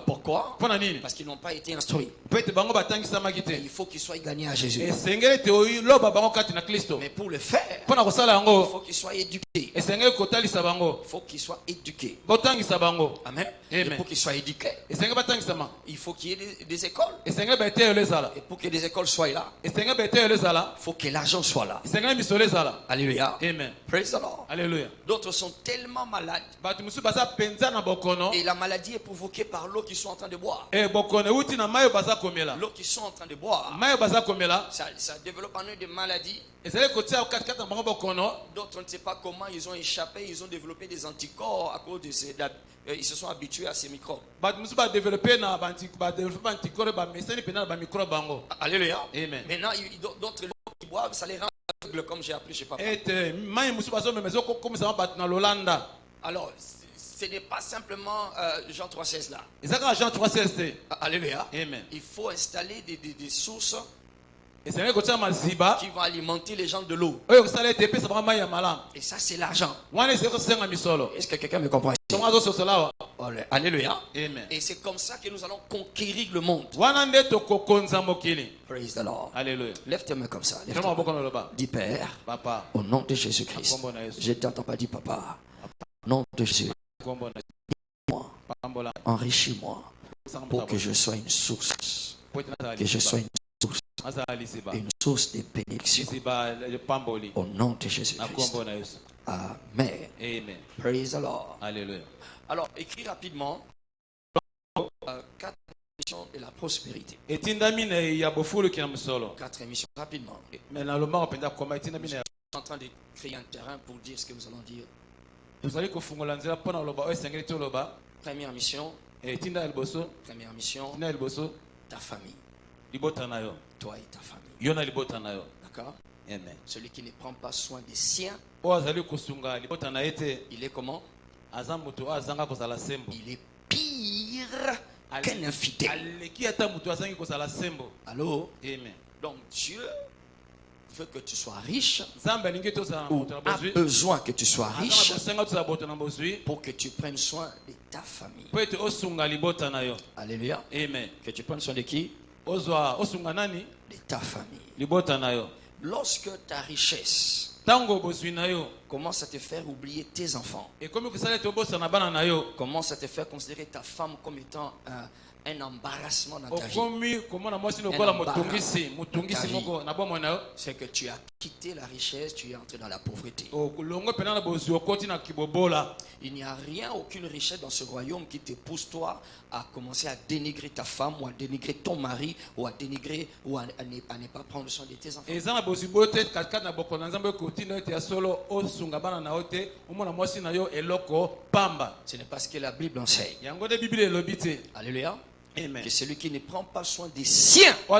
Pourquoi? Parce qu'ils n'ont pas été instruits. Il faut qu'ils soient gagnés à Jésus. Mais pour le faire, il faut qu'ils soient éduqués. Il faut qu'ils soient éduqués. Amen. Et pour qu'ils soient éduqués, il faut qu'il y ait des écoles. Et pour que les écoles soient là, il faut que l'argent soit là. Alléluia. Amen. Praise the Lord. Alléluia. D'autres sont tellement malades. Et la maladie est provoquée par l'eau qu'ils sont en train de boire. L'eau qu'ils sont en train de boire, ça développe en eux des maladies. D'autres ne savent pas comment ils ont échappé. Ils ont développé des anticorps à cause de ces... Ils se sont habitués à ces microbes. Alléluia. Amen. Maintenant, d'autres qui boivent, ça les rend aveugles, comme j'ai appris chez papa. Alors, ce n'est pas simplement Jean 3,16 là. Alléluia. Amen. Il faut installer des sources qui vont alimenter les gens de l'eau. Et ça, c'est l'argent. Est-ce que quelqu'un me comprend? Alléluia. Amen. Et c'est comme ça que nous allons conquérir le monde. Praise the Lord. Alléluia. Lève tes mains comme ça. Dis Père, Papa, au nom de Jésus-Christ. Je ne t'entends pas dire Papa. Au nom de Jésus. Enrichis-moi pour que je sois une source. Que je sois une source de bénédiction. Au nom de Jésus-Christ. Amen. Amen. Praise the Lord. Alléluia. Alors, écris rapidement 4 émissions de la prospérité. 4 émissions rapidement. Je suis en train de créer un terrain pour dire ce que nous allons dire. Première mission. Première mission. Ta famille. Toi et ta famille. D'accord? Amen. Celui qui ne prend pas soin des siens, il est comment? Il est pire qu'un infidèle. Allô? Amen. Donc Dieu veut que tu sois riche, ou a besoin que tu sois riche pour que tu prennes soin de ta famille. Alléluia. Amen. Que tu prennes soin de qui? De ta famille. Lorsque ta richesse commence à te faire oublier tes enfants, commence à te faire considérer ta femme comme étant un embarrassement dans ta vie, c'est que tu as quitté la richesse, tu es entré dans la pauvreté. Il n'y a rien, aucune richesse dans ce royaume qui te pousse toi à commencer à dénigrer ta femme ou à dénigrer ton mari ou à dénigrer ou à ne pas prendre soin de tes enfants. Ce n'est pas ce que la Bible enseigne. Alléluia. Amen. Que celui qui ne prend pas soin des siens, on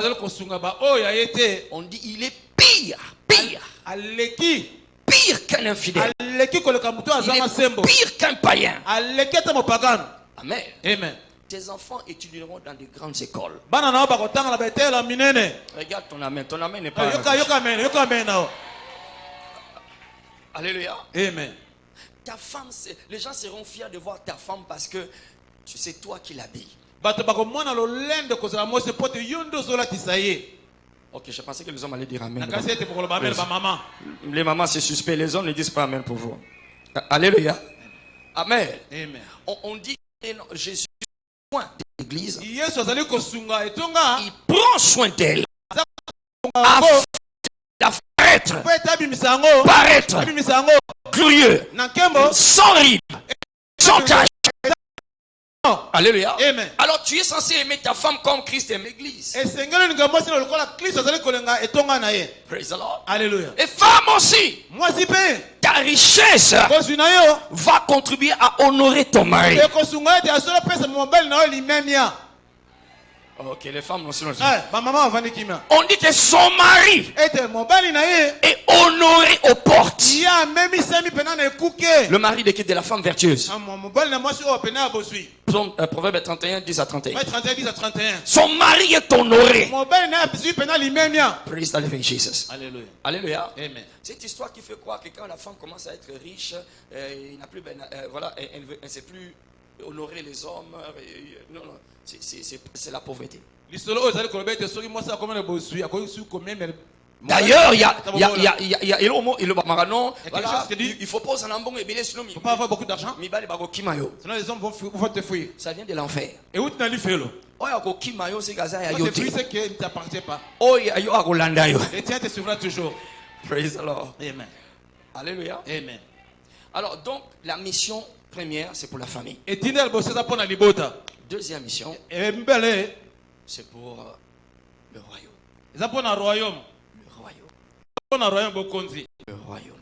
dit il est pire qu'un infidèle. Il est pire qu'un païen. Amen. Amen. Tes enfants étudieront dans de grandes écoles. Regarde ton amen n'est pas Alléluia. Amen. Ta femme, les gens seront fiers de voir ta femme parce que tu sais toi qui l'habilles. Ok, je pensais que les hommes allaient dire amen. Les mamans, c'est suspect. Les hommes ne disent pas amen pour vous. Alléluia. Amen. Amen. On dit que Jésus prend soin de l'église. Il prend soin d'elle. Paraître glorieux, sans ride, sans tache. Alléluia. Amen. Alors tu es censé aimer ta femme comme Christ aime l'église. Praise the Lord. Alléluia. Et femme aussi, ta richesse va contribuer à honorer ton mari. Ok, les femmes non sinon. On dit que son mari est honoré aux portes. Le mari de la femme vertueuse. Proverbe 31, 10 à 31. Son mari est honoré. Praise the living Jesus. Alléluia. Alléluia. Amen. Cette histoire qui fait croire que quand la femme commence à être riche, il n'a plus, voilà, elle ne sait plus honorer les hommes. Non, non, c'est la pauvreté. D'ailleurs, il faut pas en ambon et bien sinon, il faut pas avoir beaucoup d'argent. Sinon les hommes vont te fuir. Ça vient de l'enfer. Et où tu as fait là? C'est que ne t'appartient pas. Et tiens, te suivra toujours. Praise the Lord. Amen. Alléluia. Amen. Alors, donc, la mission première, c'est pour la famille. Deuxième mission, c'est pour le royaume. Le royaume. Le royaume.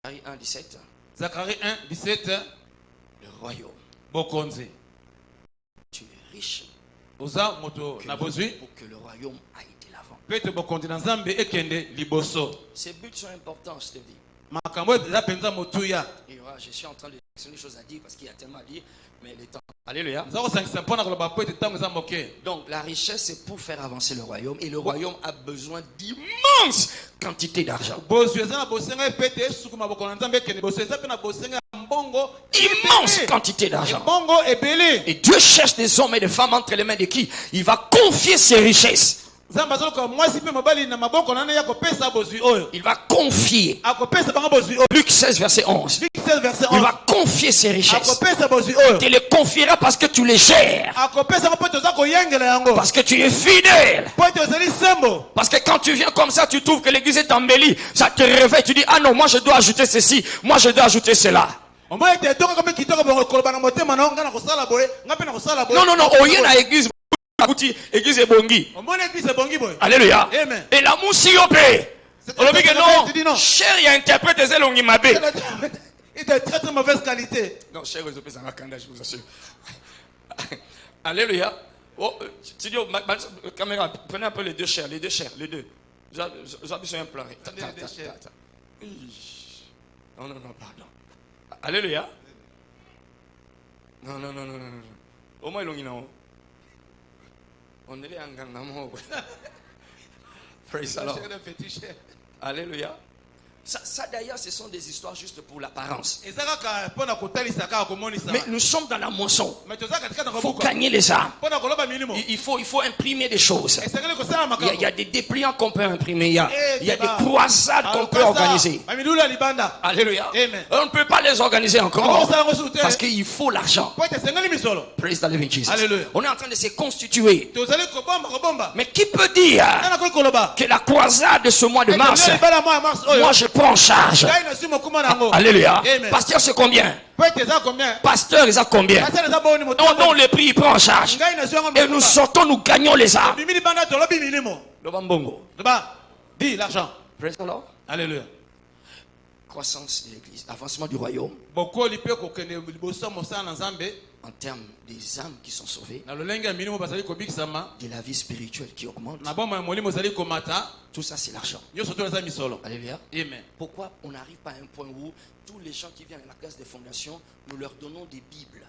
Zacharie 1, 17. Zacharie 1, 17. Le royaume. Tu es riche. Pour que le royaume aille de l'avant. Ces buts sont importants, je te dis. Et voilà, je suis en train de sélectionner des choses à dire parce qu'il y a tellement à dire, mais le temps. Alléluia. Donc la richesse c'est pour faire avancer le royaume et le royaume a besoin d'immenses quantités d'argent. Immense quantité d'argent. Et Dieu cherche des hommes et des femmes entre les mains de qui il va confier ses richesses. Il va confier. Luc 16 verset 11. Il va confier ses richesses. Tu les confieras parce que tu les gères. Parce que tu es fidèle. Parce que quand tu viens comme ça, tu trouves que l'église est embellie. Ça te réveille. Tu dis, ah non, moi je dois ajouter ceci. Moi je dois ajouter cela. Non, non, non. Oh, il y a une église. Église est bongi. Alléluia. Et la moussiope. On dit que non. Cher, il y a interprète des longues mabé. Il est de très très mauvaise qualité. Non, cher, je vous assure. Alléluia. Oh, studio, caméra, prenez un peu les deux chairs, les deux. Vous avez besoin d'un plan. Non, pardon. Alléluia. Non. Au moins, il y a on est en gang. Praise the Lord. Alléluia. Ça d'ailleurs, ce sont des histoires juste pour l'apparence. Mais nous sommes dans la moisson. Il faut gagner les âmes. Il faut imprimer des choses. Il y a des dépliants qu'on peut imprimer. Il y a des croisades qu'on peut organiser. Alléluia. On ne peut pas les organiser encore. Parce qu'il faut l'argent. Praise the living Jesus. On est en train de se constituer. Mais qui peut dire que la croisade de ce mois de mars, moi je prends en charge. Alléluia. Pasteur, c'est combien? Pasteur, ils ont combien? Non, le prix, il prend en charge. Et nous sortons, nous gagnons les âmes. Le bambongo. Dis l'argent. Praise the Lord. Alléluia. Croissance de l'église, avancement du royaume. En termes des âmes qui sont sauvées, de la vie spirituelle qui augmente, tout ça c'est l'argent. Alléluia. Amen. Pourquoi on n'arrive pas à un point où tous les gens qui viennent à la classe de fondation, nous leur donnons des Bibles?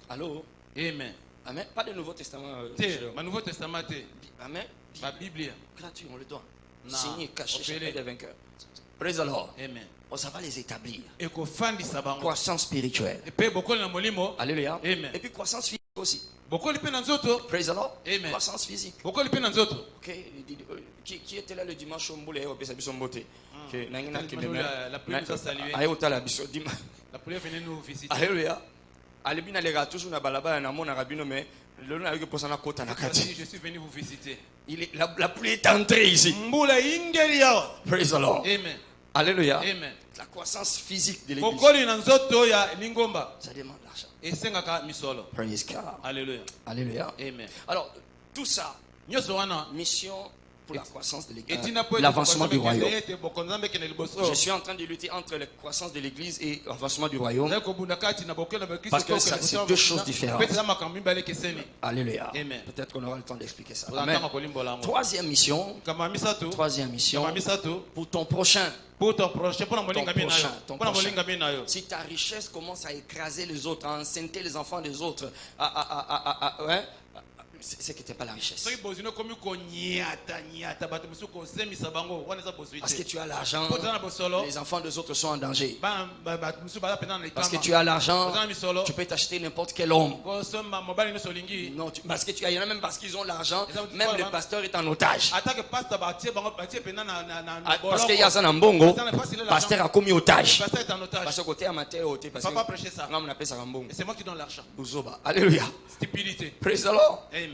Allô? Amen. Amen. Pas de Nouveau Testament. Nouveau Testament. Amen. Bible. Gratuit, on le donne. Signé, caché, chacun des vainqueurs. Praise the Lord. Amen. Ça va les établir. Et Croissance spirituelle. Alléluia. Amen. Et puis croissance physique aussi. Praise the Lord. Amen. Croissance physique. Ok. Qui était là le dimanche au Mboulé au Pesabisombote? La pluie nous a salué. La pluie est venue nous visiter. Alléluia. Alébina les gars toujours na balaba na mona rabino mais le na yoko posana kota na kati. Je suis venu vous visiter. La pluie est entrée ici. Praise the Lord. Amen. Alléluia. Amen. La croissance physique de l'église. Ça demande l'argent. Praise God. Alléluia. Alléluia. Amen. Alors, tout ça, mission pour la croissance de l'Église, l'avancement du royaume. Je suis en train de lutter entre la croissance de l'Église et l'avancement du royaume. Parce que c'est deux choses différentes. Alléluia. Peut-être qu'on aura le temps d'expliquer ça. Amen. Troisième mission. Pour ton prochain. Ton prochain. Si ta richesse commence à écraser les autres, à enceinte les enfants des autres, c'est que tu n'es pas la richesse. Parce que tu as l'argent, les enfants des autres sont en danger. Parce que tu as l'argent, tu peux t'acheter n'importe quel homme. Non, parce que il y en a même parce qu'ils ont l'argent, même le pasteur est en otage. Parce qu'il y a ça dans Mbongo, le pasteur a commis otage. Parce que côté amateur, parce que on appelle ça Mbongo. C'est moi qui donne l'argent. Alléluia. Stupidité. Praise the Lord. Amen.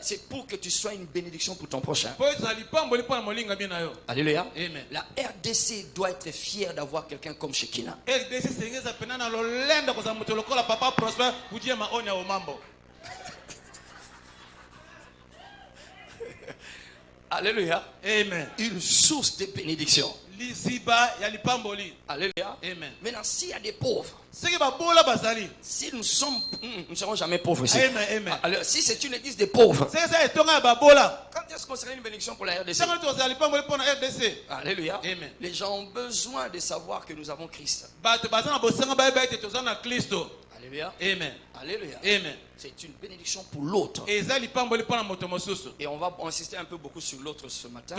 C'est pour que tu sois une bénédiction pour ton prochain. Alléluia. Amen. La RDC doit être fière d'avoir quelqu'un comme Shekinah. Alléluia. Amen. Une source de bénédiction. Alléluia. Amen. Maintenant, s'il y a des pauvres, si nous ne serons jamais pauvres ici. Amen. Alors, si c'est une église des pauvres, quand est-ce qu'on serait une bénédiction pour la RDC? Alléluia. Amen. Les gens ont besoin de savoir que nous avons Christ. Alléluia. Amen. Alléluia. Amen. C'est une bénédiction pour l'autre. Et on va insister un peu beaucoup sur l'autre ce matin.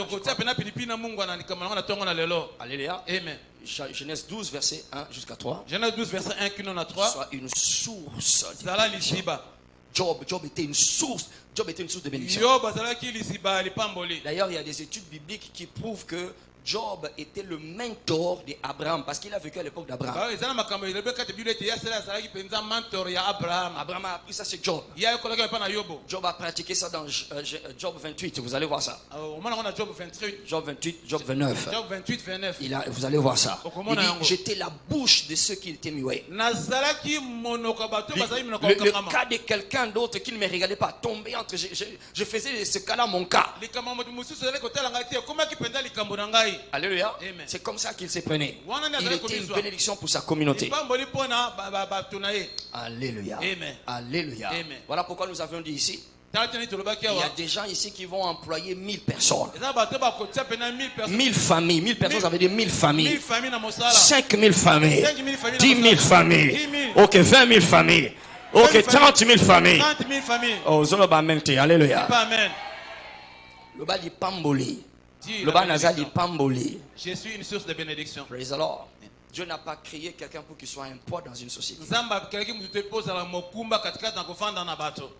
Alléluia. Amen. Genèse 12, verset 1 jusqu'à 3. Genèse 12, verset 1 qui en a 3. Soit une source. Job était une source. Job était une source de bénédiction. D'ailleurs, il y a des études bibliques qui prouvent que Job était le mentor d'Abraham parce qu'il a vécu à l'époque d'Abraham. Abraham a appris ça sur Job. Job a pratiqué ça dans Job 28. Vous allez voir ça. Job 28, Job 29. Vous allez voir ça. Il dit, j'étais la bouche de ceux qui étaient muets. Le cas de quelqu'un d'autre qui ne me regardait pas, tombé entre. Je faisais ce cas-là mon cas. Alléluia. C'est comme ça qu'il se prenait. Il était une bénédiction pour sa communauté. Alléluia. Amen. Alléluia. Amen. Voilà pourquoi nous avions dit ici. Il y a des gens ici qui vont employer 1000 personnes. 1000 familles. 1000 personnes, ça veut dire 1000 familles. 5000 familles. 10 000 familles. Ok, 20 000 familles. Ok, 30 000 familles. Oh, alléluia. Amen. Le bas dit Pamboli. Le bas nazali Pamboli. Je suis une source de bénédiction. Praise the Lord. Dieu n'a pas créé quelqu'un pour qu'il soit un poids dans une société.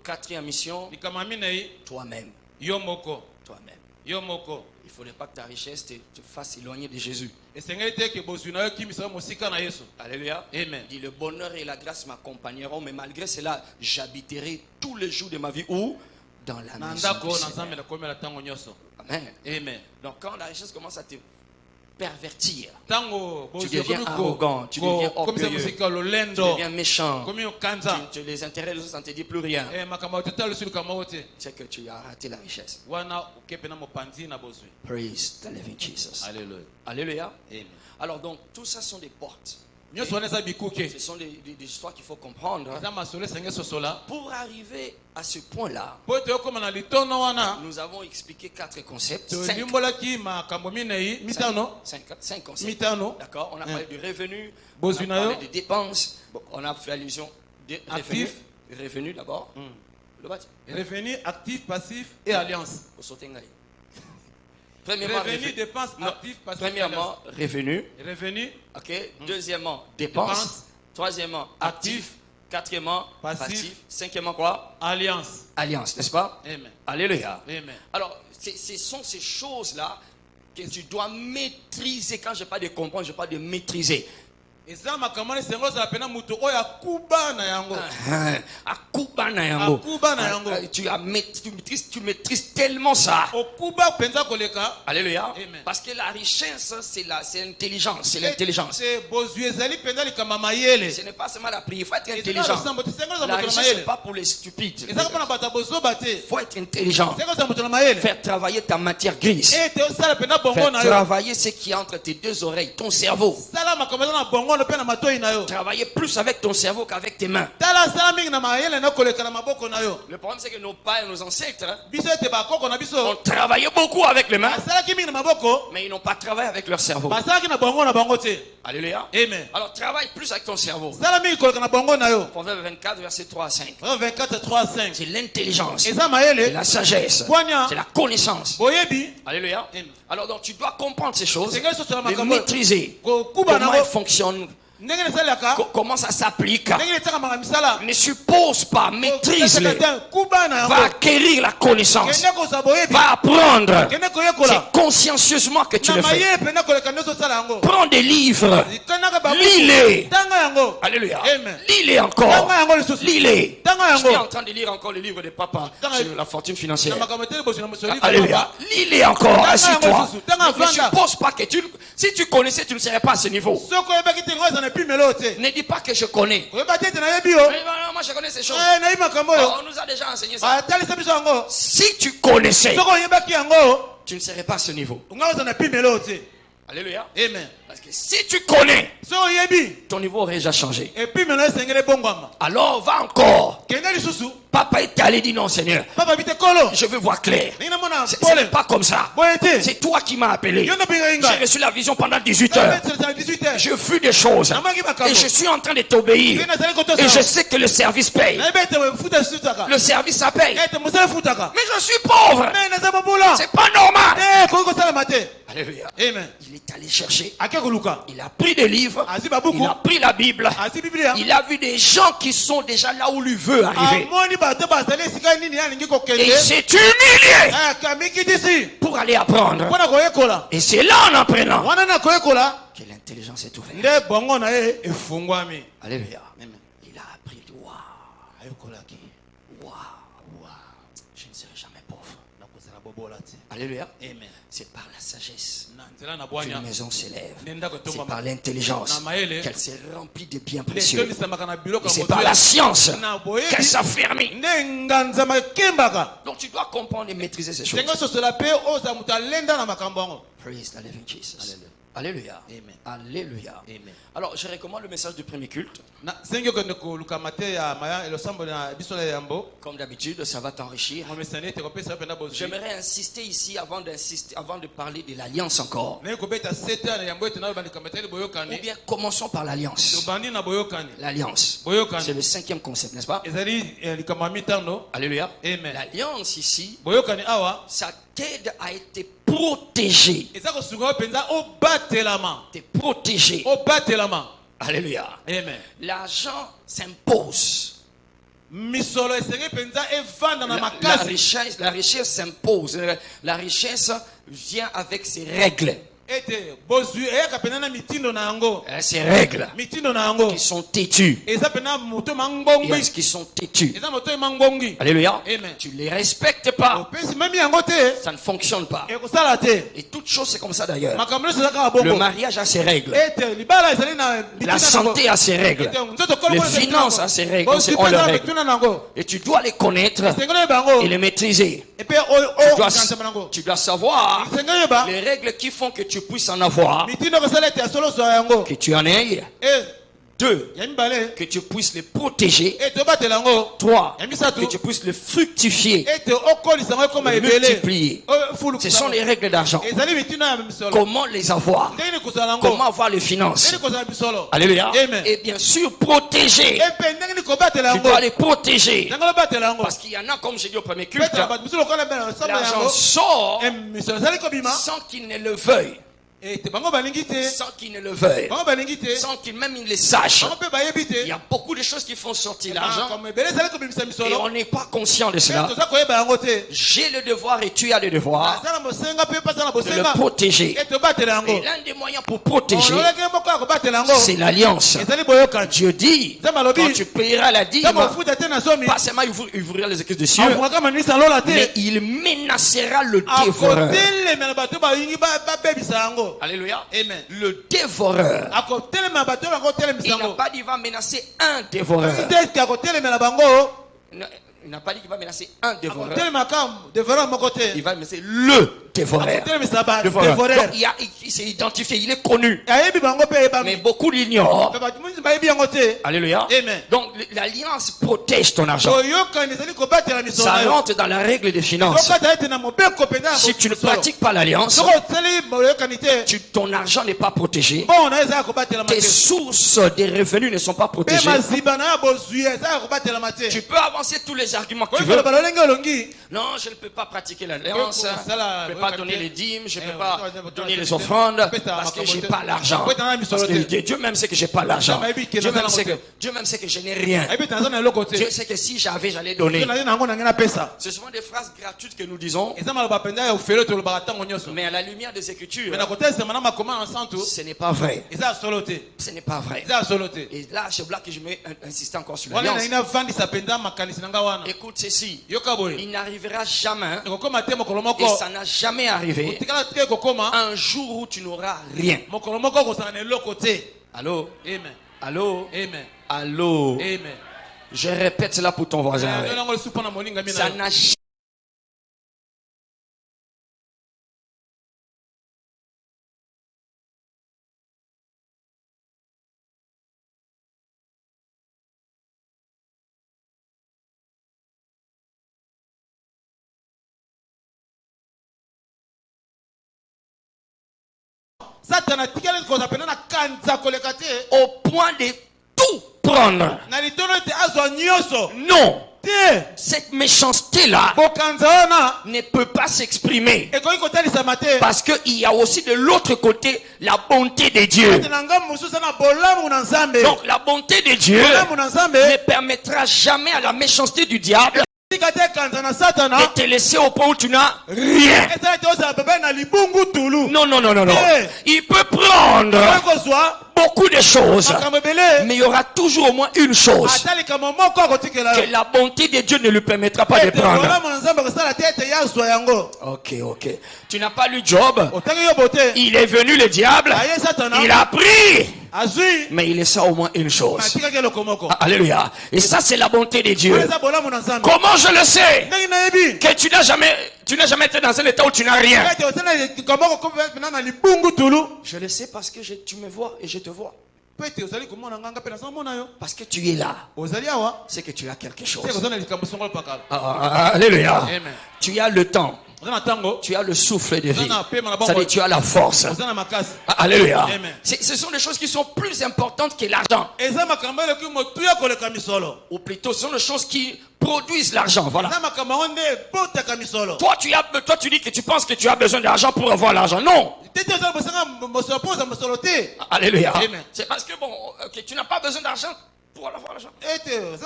Quatrième mission, toi-même. Toi-même. Il ne faudrait pas que ta richesse te fasse éloigner de Jésus. Alléluia. Amen. Dit, le bonheur et la grâce m'accompagneront, mais malgré cela, j'habiterai tous les jours de ma vie où? Dans la maison du Seigneur. Amen. Amen. Donc quand la richesse commence à te pervertir, tu deviens arrogant, tu deviens orgueilleux, tu deviens méchant, les intérêts des autres, ça ne te dit plus rien. C'est que tu as raté la richesse. Praise the living Jesus. Alléluia. Alléluia. Amen. Alors donc tout ça sont des portes. Ce sont des histoires qu'il faut comprendre. Pour arriver à ce point-là, nous avons expliqué 4 concepts. 5 concepts. D'accord. On a parlé du revenu, on a parlé des dépenses, on a fait allusion des revenus d'abord. Revenu, actif, passif et alliance. Premièrement, revenu, dépenses, actifs, passifs. Premièrement, revenu. Revenu. Ok. Deuxièmement, dépenses. Troisièmement, actif. Quatrièmement, passif. Cinquièmement, quoi? Alliance. Alliance, n'est-ce pas? Amen. Alléluia. Amen. Alors, ce sont ces choses-là que tu dois maîtriser. Quand je parle de comprendre, je parle de maîtriser. Tu maîtrises tellement ça. Alléluia. Parce que la richesse, c'est l'intelligence. C'est l'intelligence. Ce n'est pas seulement la prière. Il faut être intelligent. La richesse, ce n'est pas pour les stupides. Il faut être intelligent. Faire travailler ta matière grise. Faire travailler ce qui est entre tes deux oreilles, ton cerveau. Travailler plus avec ton cerveau qu'avec tes mains. Le problème, c'est que nos pères et nos ancêtres ont travaillé beaucoup avec les mains, mais ils n'ont pas travaillé avec leur cerveau. Alléluia. Amen. Alors travaille plus avec ton cerveau. Proverbe 24, verset 3 à 5. C'est l'intelligence, c'est la sagesse, c'est la connaissance. Alléluia. Alors donc tu dois comprendre ces choses, les maîtriser, comment elles fonctionnent, comment ça s'applique. Ne suppose pas, maîtrise-les. Va acquérir la connaissance. Va apprendre. C'est consciencieusement que tu le fais. Prends des livres. Lis-les. Alléluia. Lis-les encore. Lis-les. Je suis en train de lire encore le livre de papa sur la fortune financière. Alléluia. Lis-les encore. Assis-toi. Ne suppose pas que si tu connaissais, tu ne serais pas à ce niveau. Ne dis pas que je connais. Moi je connais ces choses. On nous a déjà enseigné ça. Si tu connaissais, tu ne serais pas à ce niveau. Alléluia. Amen. Parce que si tu connais, ton niveau aurait déjà changé. Alors va encore. Papa est allé dire non Seigneur, je veux voir clair. Ce n'est pas comme ça. C'est toi qui m'as appelé. J'ai reçu la vision pendant 18 heures. J'ai vu des choses. Et je suis en train de t'obéir. Et je sais que le service paye. Le service ça paye. Mais je suis pauvre. C'est pas normal. Alléluia. Amen. Il est allé chercher. Il a pris des livres. Il a pris la Bible. Il a vu des gens qui sont déjà là où lui veut arriver. Et il s'est humilié pour aller apprendre. Et c'est là en apprenant que l'intelligence est ouverte. Alléluia. Il a appris. Waouh. Je ne serai jamais pauvre. Alléluia. C'est par la sagesse qu'une maison s'élève. C'est par l'intelligence qu'elle s'est remplie de biens précieux. Et c'est par la science qu'elle s'affermit. Donc tu dois comprendre et maîtriser ces choses. Praise the living Jesus. Alléluia. Alléluia. Alors je recommande le message du premier culte. Comme d'habitude, ça va t'enrichir. J'aimerais insister ici avant de parler de l'alliance encore. Ou bien commençons par l'alliance. L'alliance, c'est le 5e concept, n'est-ce pas? Alléluia. L'alliance ici, ça t'aide à être protégé. T'es protégé. Alléluia. L'argent s'impose. La richesse s'impose. La richesse vient avec ses règles. Ces règles qui sont têtues. Qui sont têtues. Alléluia. Tu ne les respectes pas. Ça ne fonctionne pas. Et toute chose c'est comme ça d'ailleurs. Le mariage a ses règles. La santé a ses règles. Les finances a ses règles. Ont leurs règles. Et tu dois les connaître et les maîtriser. Tu dois savoir les règles qui font que tu puisses en avoir, que tu en aies. 2, que tu puisses les protéger. 3, que tu puisses les fructifier, les multiplier. Ce sont les règles d'argent. Comment les avoir? Comment avoir les finances? Alléluia. Et bien sûr protéger. Tu dois les protéger. Parce qu'il y en a, comme j'ai dit au premier culte, l'argent sort sans qu'ils ne le veuillent. sans qu'ils ne le veuillent, sans qu'ils même ils le sachent. Il y a beaucoup de choses qui font sortir l'argent et on n'est pas conscient de cela. J'ai le devoir et tu as le devoir de le protéger. Et l'un des moyens pour protéger, c'est l'alliance. Dieu dit, quand tu payeras la dîme, pas seulement il ouvrira les écluses des cieux, mais il menacera le dévoreur. Alléluia. Amen. Le dévoreur. Il n'a pas dit qu'il va menacer un dévoreur. Il n'a pas dit qu'il va menacer un dévoreur. Il va menacer le dévoreur. Donc il s'est identifié, il est connu. Mais beaucoup l'ignorent. Alléluia. Amen. Donc l'alliance protège ton argent. Ça rentre dans la règle des finances. Si tu ne pratiques pas l'alliance, ton argent n'est pas protégé. Tes sources des revenus ne sont pas protégées. Tu peux avancer tous les arguments que tu veux. Non, je ne peux pas pratiquer l'alliance. Je ne peux pas donner les dîmes. Je ne peux pas donner les offrandes parce que je n'ai pas l'argent. Parce que Dieu même sait que je n'ai pas l'argent. Dieu même sait que je n'ai rien. Dieu sait que si j'avais, j'allais donner. C'est souvent des phrases gratuites que nous disons. Mais à la lumière des Écritures, ce n'est pas vrai. Ce n'est pas vrai. Et là, c'est là que je vais insister encore sur l'alliance. Écoute ceci. Il n'arrivera jamais, et ça n'a jamais arrivé, un jour où tu n'auras rien. Allô? Amen. Allô? Amen. Allô? Amen. Je répète cela pour ton voisin. Ça n'a jamais. Au point de tout prendre. Non. Cette méchanceté-là ne peut pas s'exprimer. Parce qu'il y a aussi de l'autre côté la bonté de Dieu. Donc la bonté de Dieu ne permettra jamais à la méchanceté du diable de te laisser au point où tu n'as rien. Non, non, non, non, non. Il peut prendre beaucoup de choses, mais il y aura toujours au moins une chose que la bonté de Dieu ne lui permettra pas de prendre. Ok, ok. Tu n'as pas lu Job? Il est venu le diable, il a pris, mais il laissa au moins une chose. Alléluia. Et ça, c'est la bonté de Dieu. Comment je le sais que tu n'as jamais été dans un état où tu n'as rien? Je le sais parce que tu me vois et je te vois. Parce que tu es là. C'est que tu as quelque chose. Alléluia. Tu as le temps. Tu as le souffle de vie. C'est-à-dire tu as la force. Alléluia. Ce sont des choses qui sont plus importantes que l'argent. Ou plutôt, ce sont des choses qui produisent l'argent. Voilà. Toi, tu dis que tu penses que tu as besoin d'argent pour avoir l'argent. Non. Alléluia. C'est parce que que tu n'as pas besoin d'argent pour avoir l'argent.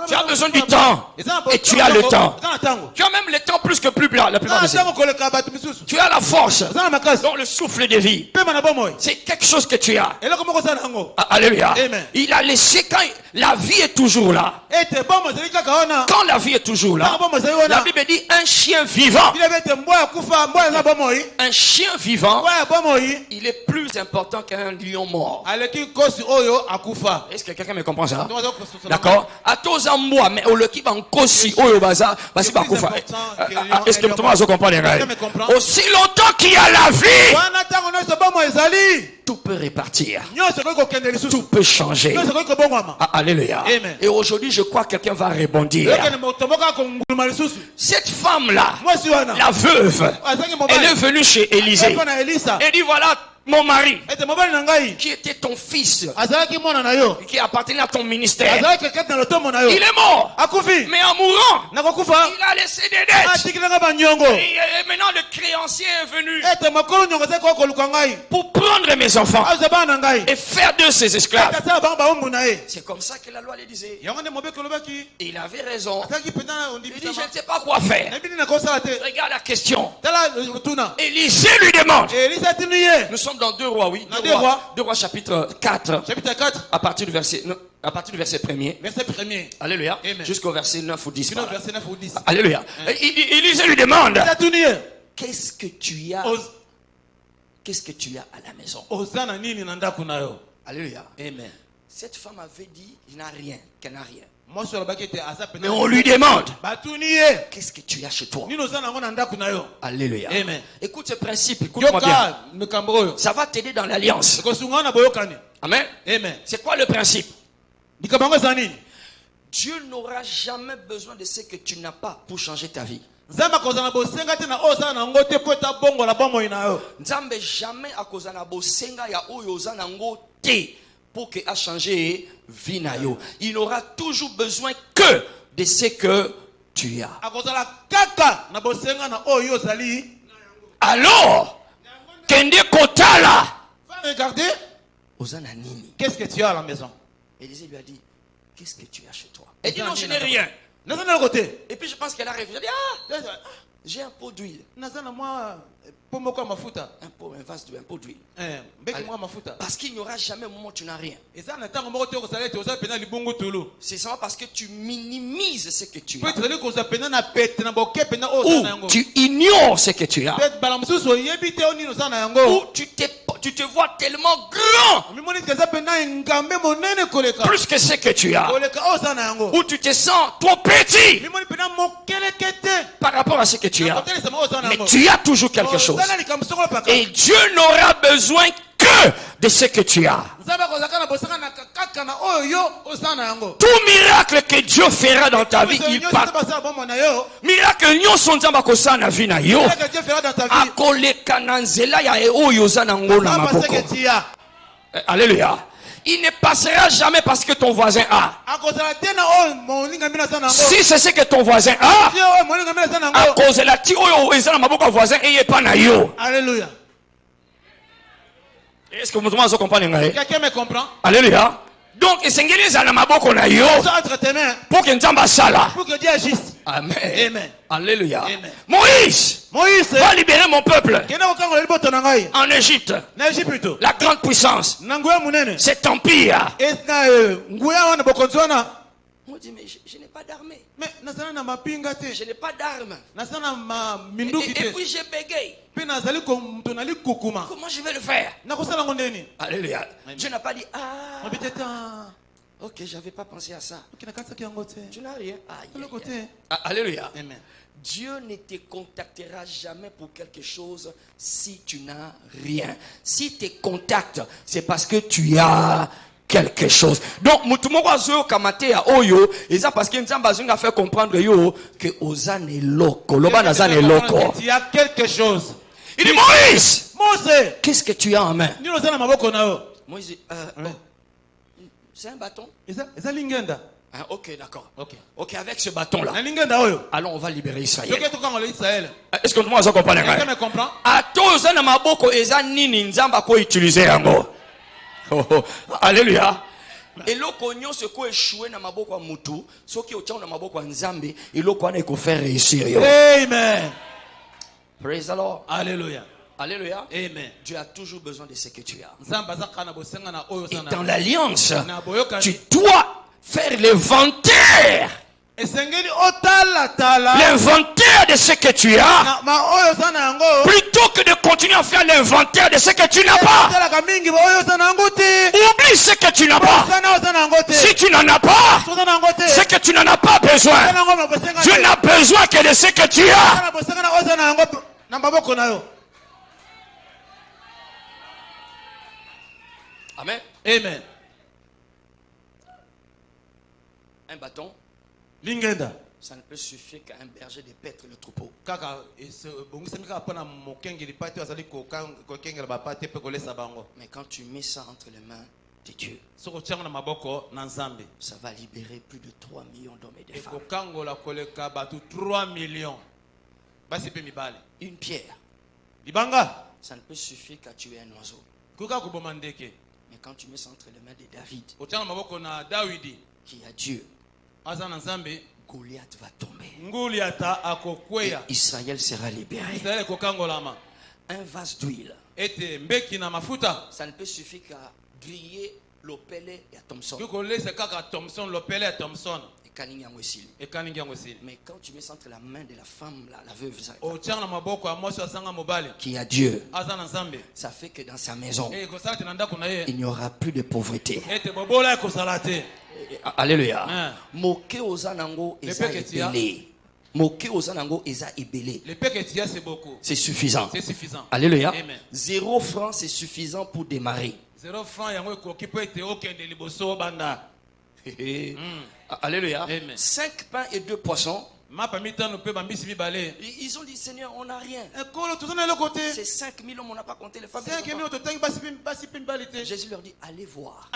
Tu as besoin du temps. Et tu as le temps. Tu as même le temps plus que la plupart des gens. Tu as la force. Donc le souffle de vie. C'est quelque chose que tu as. Alléluia. Il a laissé quand la vie est toujours là. Quand la vie est toujours là, la Bible dit un chien vivant. Un chien vivant, il est plus important qu'un lion mort. Est-ce que quelqu'un me comprend ça? D'accord? Mais est-ce que tout le monde comprend? Aussi longtemps qu'il y a la vie, tout peut répartir. Tout peut changer. Alléluia. Et aujourd'hui, je crois que quelqu'un va rebondir. Cette femme-là, la veuve, elle est venue chez Élisée. Elle dit voilà, mon mari, qui était ton fils, qui appartenait à ton ministère, il est mort. Mais en mourant, il a laissé des dettes. Et maintenant le créancier est venu pour prendre mes enfants et faire de ses esclaves. C'est comme ça que la loi le disait. Et il avait raison. Il dit, je ne sais pas quoi faire. Regarde la question. Élisée lui demande. Nous sommes dans 2 Rois, oui. 2 Rois chapitre 4. À partir du verset 1er. Alléluia. Jusqu'au verset 9 ou 10. Alléluia. Élisée lui demande. Qu'est-ce que tu as? Qu'est-ce que tu as à la maison? Alléluia. Amen. Cette femme avait dit, il n'a rien, qu'elle n'a rien. Mais on lui demande, qu'est-ce que tu as chez toi? Alléluia. Amen. Écoute ce principe, écoute-moi bien. Ça va t'aider dans l'alliance. Amen. Amen. C'est quoi le principe? Dieu n'aura jamais besoin de ce que tu n'as pas pour changer ta vie. Nzambe jamais a cause na bosenga ya oyo ozana ngo te pour que a changer vie na yo. Il n'aura toujours besoin que de ce que tu as. Alors, kende kotala. Regardez. Ozana nini? Qu'est-ce que tu as à la maison? Élisée lui a dit, qu'est-ce que tu as chez toi? Elle dit non, je n'ai rien. Et puis je pense qu'elle a réfléchi. J'ai un pot d'huile. Un pot d'huile. Parce qu'il n'y aura jamais un moment où tu n'as rien. C'est seulement parce que tu minimises ce que tu as. Ou tu ignores ce que tu as. Ou tu te vois tellement grand. Plus que ce que tu as. Ou tu te sens trop petit par rapport à ce que tu as. Mais tu as toujours quelque chose. Et Dieu n'aura besoin que de ce que tu as. Tout miracle que Dieu fera dans ta vie, il part. Miracle nyo sonzamba kosa na vie na yo. Akoleka na nzela ya oyo zana ngo na maboko. Alléluia. Il ne passera jamais parce que ton voisin a. Si c'est ce que ton voisin a, à cause de la voisin et pas na yo. Alléluia. Est-ce que vous comprenez? Quelqu'un me comprend? Alléluia. Donc, pour que Nzamba sala. Pour que Dieu agisse. Amen. Amen. Alléluia. Amen. Moïse va libérer mon peuple en Égypte. La grande puissance. Cet empire. On dit, mais je n'ai pas d'armée. Je n'ai pas d'armes. Et puis je bégaye. Comment je vais le faire? Alléluia. Dieu n'a pas dit, ok, j'avais pas pensé à ça. Tu n'as rien. Alléluia. Amen. Dieu ne te contactera jamais pour quelque chose si tu n'as rien. Si tu contactes, c'est parce que tu as quelque chose. Donc, mutumoko kamate ya oyo, et ça parce que Nzamba a fait comprendre yo que ozane loko, loba nazane loko. Il y a quelque chose. Il dit Moïse, qu'est-ce que tu as en main? Moïse, c'est un bâton. Ah, ok, d'accord. Ok, avec ce bâton-là, allons, on va libérer Israël. Est-ce que tout le monde comprend? Quelqu'un me comprend? Atozana maboko eza nini Nzamba ko utiliser yango. Alléluia. Et loko nyonso ko échoué na maboko ya mutu, soki otia na maboko ya Nzambe, eloko wana eko faire réussir yo. Amen. Praise the Lord. Alléluia. Alléluia. Amen. Dieu a toujours besoin de ce que tu as. Et dans l'alliance, tu dois faire l'inventaire. L'inventaire de ce que tu as, plutôt que de continuer à faire l'inventaire de ce que tu n'as pas. Oublie ce que tu n'as pas. Si tu n'en as pas, ce que tu n'en as pas besoin, Dieu n'a besoin que de ce que tu as. Amen. Amen. Un bâton. Lingenda. Ça ne peut suffire qu'à un berger de paître le troupeau. Mais quand tu mets ça entre les mains de Dieu, ça va libérer plus de 3 millions d'hommes et de femmes. 3 millions. Une pierre, ça ne peut suffire qu'à tuer un oiseau. Mais quand tu mets ça entre les mains de David, qui a Dieu, Goliath va tomber. Et Israël sera libéré. Un vase d'huile, ça ne peut suffire qu'à griller l'opele et à Thompson. Mais quand tu mets ça entre la main de la femme, la veuve, qui a Dieu, ça fait que dans sa maison, il n'y aura plus de pauvreté. Alléluia. Moke ozanango eza ebele. Moke ozanango eza ebele. C'est suffisant. Alléluia. 0 franc, c'est suffisant pour démarrer. 0 franc, qui peut être Alléluia. 5 pains et 2 poissons. Ils ont dit, Seigneur, on n'a rien. C'est 5 000 hommes, on n'a pas compté les femmes. Jésus leur dit, allez voir.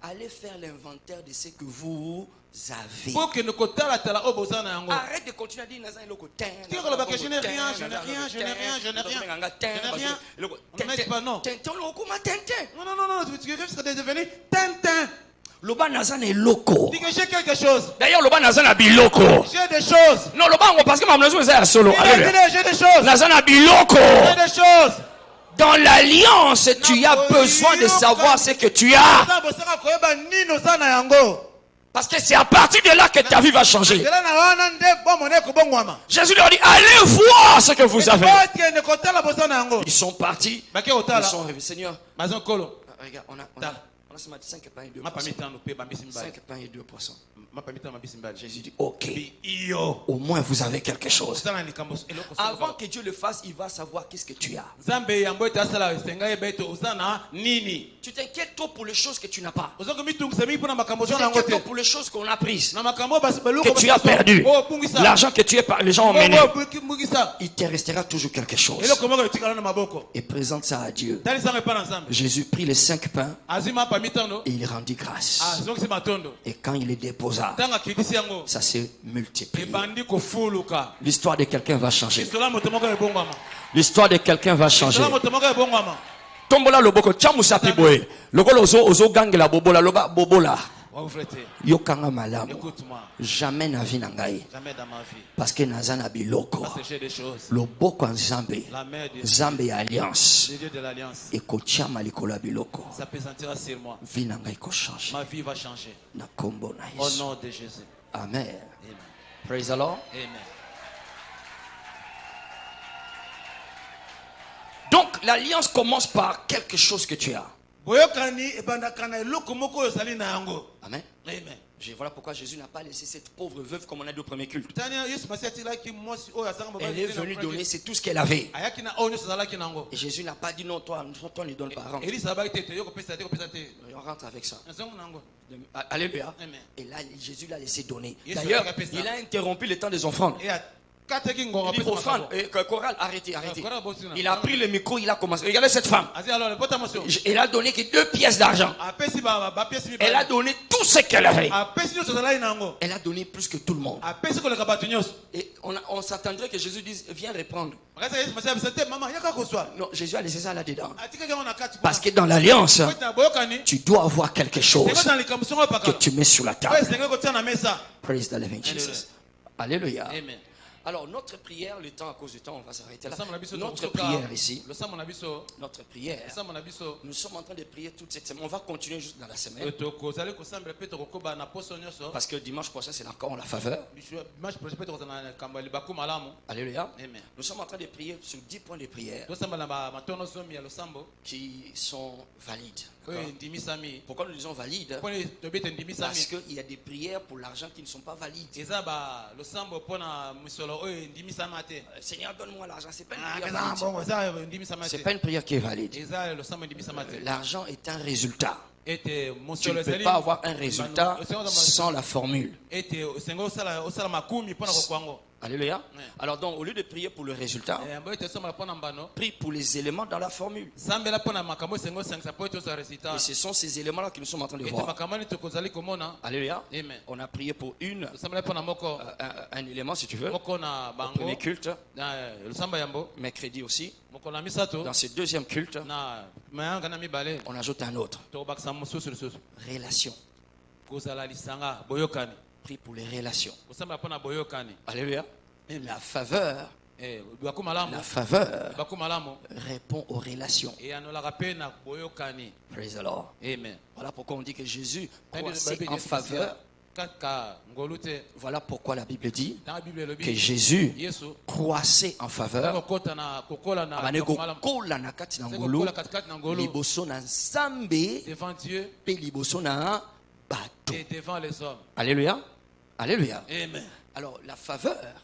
Allez faire l'inventaire de ce que vous avez. Arrête de continuer à dire, je n'ai rien, je n'ai rien, je n'ai rien, je n'ai rien. Non, tu risques de devenir Tintin. Loba nazana eloko. Dis que j'ai quelque chose. D'ailleurs, loba nazana biloko. J'ai des choses. Non, loba parce que ma maison est solo. J'ai des choses. Nazana biloko. J'ai des choses. Dans l'alliance, tu as besoin de savoir ce que tu as. Parce que c'est à partir de là que ta vie va changer. Jésus leur dit, allez voir ce que vous avez. Ils sont partis. Ils sont revenus. Seigneur, regarde, on a 5 pains et 2 poissons. 5 pains et 2 poissons. Jésus dit, ok, au moins vous avez quelque chose. Avant que Dieu le fasse, il va savoir qu'est-ce que tu as. Tu t'inquiètes trop pour les choses que tu n'as pas. Tu t'inquiètes trop pour les choses qu'on a prises, que tu as perdu, l'argent que les gens ont mené. Il te restera toujours quelque chose. Et présente ça à Dieu. Jésus prit les 5 pains et il rendit grâce. Et quand il les déposa, ça s'est multiplié. L'histoire de quelqu'un va changer. L'histoire de quelqu'un va changer. Tombola loboko chamusapi boy. Lokolo ozo gangela bobola loba bobola. Yokanga malamu. Jamais na vie nangai. Parce que nazana biloko. Loboko nzambe. Nzambe alliance. Et kochama likola biloko. Ça pesantira sur moi. Vie nangai ko changer. Ma vie va changer. Na kombo na Au Yesu. nom de Jésus. Amen. Amen. Praise the Lord. Amen. Donc l'alliance commence par quelque chose que tu as. Amen. Amen. Voilà pourquoi Jésus n'a pas laissé cette pauvre veuve comme on a dit au premier culte. Elle est venue donner, c'est tout ce qu'elle avait. Et Jésus n'a pas dit non, toi ne donne pas. Rentre. On rentre avec ça. Alléluia. Et là, Jésus l'a laissé donner. D'ailleurs, il a interrompu le temps des offrandes. Il dit offrande, chorale, arrêtez. Il a pris le micro, il a commencé. Regardez cette femme. Elle a donné que 2 pièces d'argent. Elle a donné tout ce qu'elle avait. Elle a donné plus que tout le monde. Et on s'attendrait que Jésus dise, viens reprendre. Non, Jésus a laissé ça là-dedans. Parce que dans l'alliance, tu dois avoir quelque chose que tu mets sur la table. Praise the living Jesus. Alléluia. Amen. Alors notre prière, le temps à cause du temps, on va s'arrêter là. Notre prière ici, notre prière, nous sommes en train de prier toute cette semaine. On va continuer juste dans la semaine. Parce que dimanche prochain, c'est encore la faveur. Alléluia. Amen. Nous sommes en train de prier sur 10 points de prière qui sont valides. Pourquoi nous disons valides? Parce qu'il y a des prières pour l'argent qui ne sont pas valides. Seigneur, donne-moi l'argent. C'est pas une prière valide. C'est pas une prière qui est valide. L'argent est un résultat Tu ne peux pas avoir un résultat sans la formule. Alléluia. Alors donc, au lieu de prier pour le résultat, prie pour les éléments dans la formule. Et ce sont ces éléments-là que nous sommes en train de voir. Alléluia. On a prié pour un élément, si tu veux, au premier culte, mercredi aussi. Dans ce deuxième culte, on ajoute un autre. Relation. Prie pour les relations. Alléluia. La faveur répond aux relations. Praise the Lord. Amen. Voilà pourquoi on dit que Jésus croissait en faveur. Voilà pourquoi la Bible dit que Jésus croissait en faveur. Devant Dieu et devant les hommes. Alléluia. Alléluia. Amen. Alors la faveur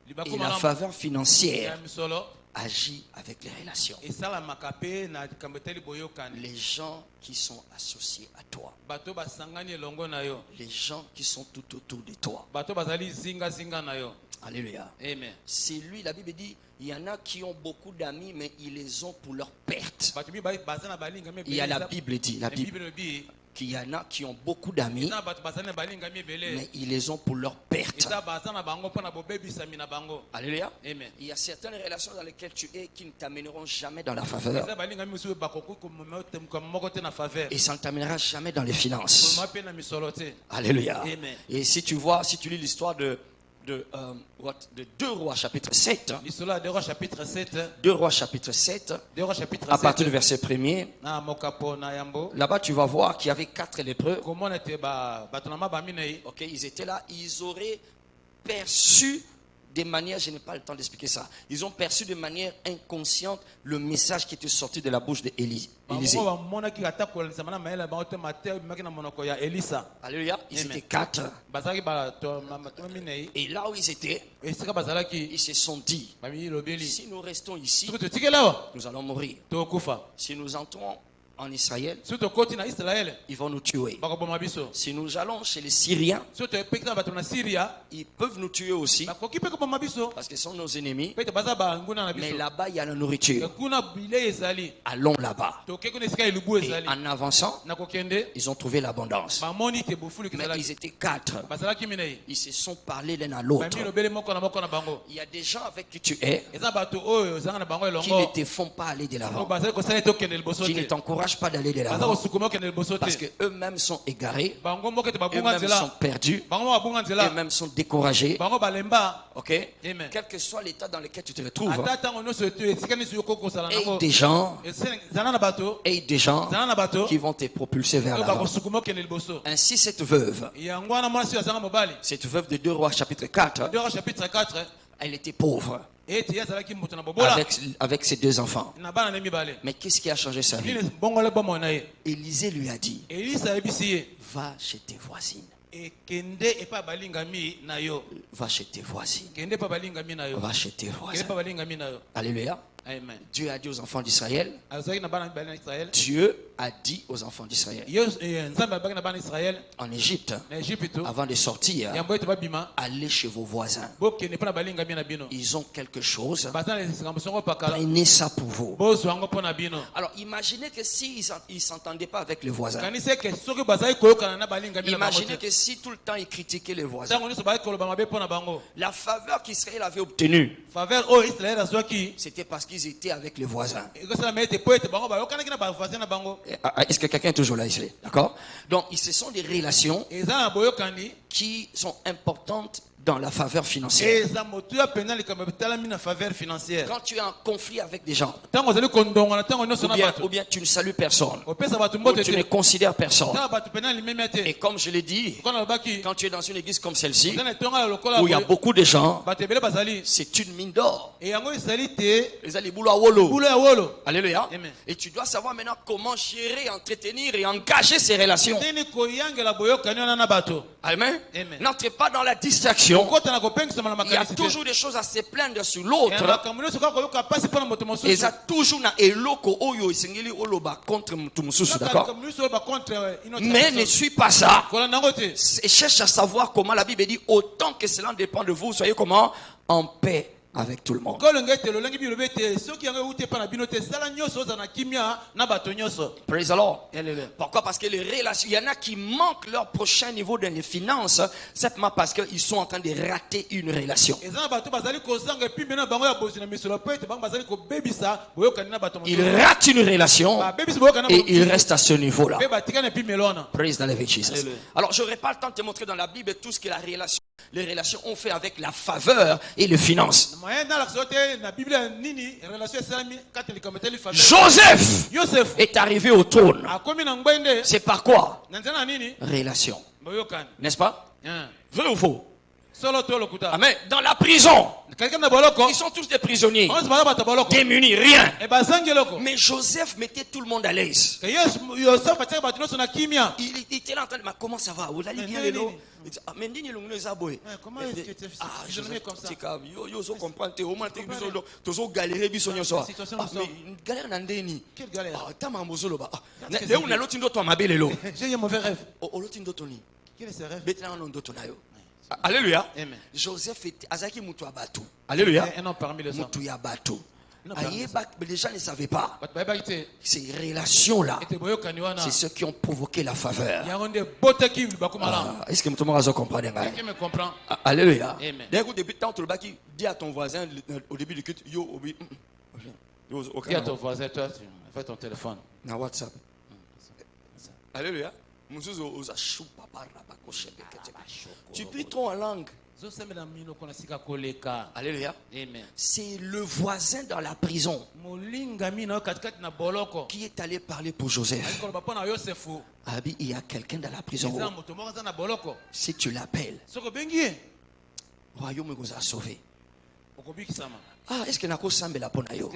et la faveur financière agit avec les relations. Les gens qui sont associés à toi. Les gens qui sont tout autour de toi. Alléluia. Amen. C'est lui, la Bible dit, il y en a qui ont beaucoup d'amis, mais ils les ont pour leur perte. Il y a la Bible dit, qu'il y en a qui ont beaucoup d'amis, mais ils les ont pour leur perte. Alléluia. Amen. Il y a certaines relations dans lesquelles tu es qui ne t'amèneront jamais dans la faveur. Et ça ne t'amènera jamais dans les finances. Alléluia. Amen. Et si tu lis l'histoire de 2 Rois chapitre 7. 2 Rois chapitre 7. À partir du verset 1er. Là-bas, tu vas voir qu'il y avait 4 lépreux. Ok, ils étaient là. Ils auraient perçu de manière, je n'ai pas le temps d'expliquer ça. Ils ont perçu de manière inconsciente le message qui était sorti de la bouche d'Élisée. Alléluia. Ils étaient 4. Et là où ils étaient, ils se sont dit, si nous restons ici, nous allons mourir. Si nous entrons en Israël, ils vont nous tuer. Si nous allons chez les Syriens, ils peuvent nous tuer aussi parce qu'ils sont nos ennemis. Mais là-bas, il y a la nourriture. Allons là-bas. Et en avançant, ils ont trouvé l'abondance. Mais ils étaient 4. Ils se sont parlé l'un à l'autre. Il y a des gens avec qui tu es qui ne te font pas aller de l'avant, qui ne t'encouragent pas d'aller de l'avant parce que eux-mêmes sont égarés, eux-mêmes sont perdus, eux-mêmes sont découragés. Ok? Amen. Quel que soit l'état dans lequel tu te retrouves, et des gens qui vont te propulser vers l'avant. Ainsi cette veuve de 2 Rois chapitre 4, elle était pauvre avec ses 2 enfants. Mais qu'est-ce qui a changé sa vie? Élisée lui a dit, va chez tes voisines. Va chez tes voisines. Va chez tes voisins. Alléluia. Amen. Dieu a dit aux enfants d'Israël. Dieu a dit aux enfants d'Israël. En Égypte, avant de sortir, allez chez vos voisins. Ils ont quelque chose. Prenez ça pour vous. Alors imaginez que s'ils ne s'entendaient pas avec les voisins. Imaginez que si tout le temps ils critiquaient les voisins. La faveur qu'Israël avait obtenue, c'était parce qu'ils étaient avec les voisins. Est-ce que quelqu'un est toujours là ici? D'accord? Donc, ce sont des relations qui sont importantes dans la faveur financière. Quand tu es en conflit avec des gens, ou bien tu ne salues personne, ou tu ne considères personne, et comme je l'ai dit, quand tu es dans une église comme celle-ci, où il y a beaucoup de gens, c'est une mine d'or. Alléluia. Et tu dois savoir maintenant comment gérer, entretenir et engager ces relations. Amen. N'entrez pas dans la distraction. relations, il y a toujours des choses à se plaindre sur l'autre. Et ça toujours na eloko oyo isengeli oloba contre mutumususu, d'accord? Mais ne suis pas ça. Et cherche à savoir comment la Bible dit, autant que cela dépend de vous, soyez comment? En paix avec tout le monde. Praise the Lord. Pourquoi? Parce que les relations, il y en a qui manquent leur prochain niveau de finances, simplement parce qu'ils sont en train de rater une relation. Ils ratent une relation et ils restent à ce niveau-là. Praise the Lord Jesus. Alors, je n'aurai pas le temps de te montrer dans la Bible tout ce que les relations ont fait avec la faveur et les finances. Joseph est arrivé au trône. C'est par quoi? Relation. N'est-ce pas? Vrai ou faux? Amen. Dans la prison, ils sont tous des prisonniers, démunis, rien. Mais Joseph mettait tout le monde à l'aise. Il était là en train de dire, comment ça va? Vous allez bien, comment est-ce que tu es comme ça? Quelle galère? J'ai un mauvais rêve. Quel est ce rêve? Alléluia. Amen. Joseph était Azaki Moutou Abatou. Alléluia. Un homme parmi les hommes. Moutou Abatou. Les gens ne savaient pas. Ces relations-là, c'est ceux qui ont provoqué la faveur. Est-ce que tout le monde comprend? Alléluia. D'ailleurs, depuis tant que tu dis à ton voisin au début du culte, dis à ton voisin, toi, tu fais ton téléphone. Dans WhatsApp. Alléluia. Tu pries trop en langue. Alléluia. C'est le voisin dans la prison qui est allé parler pour Joseph. Il y a quelqu'un dans la prison. Si tu l'appelles, le royaume vous a sauvé. Est-ce que nako sambela pona yo?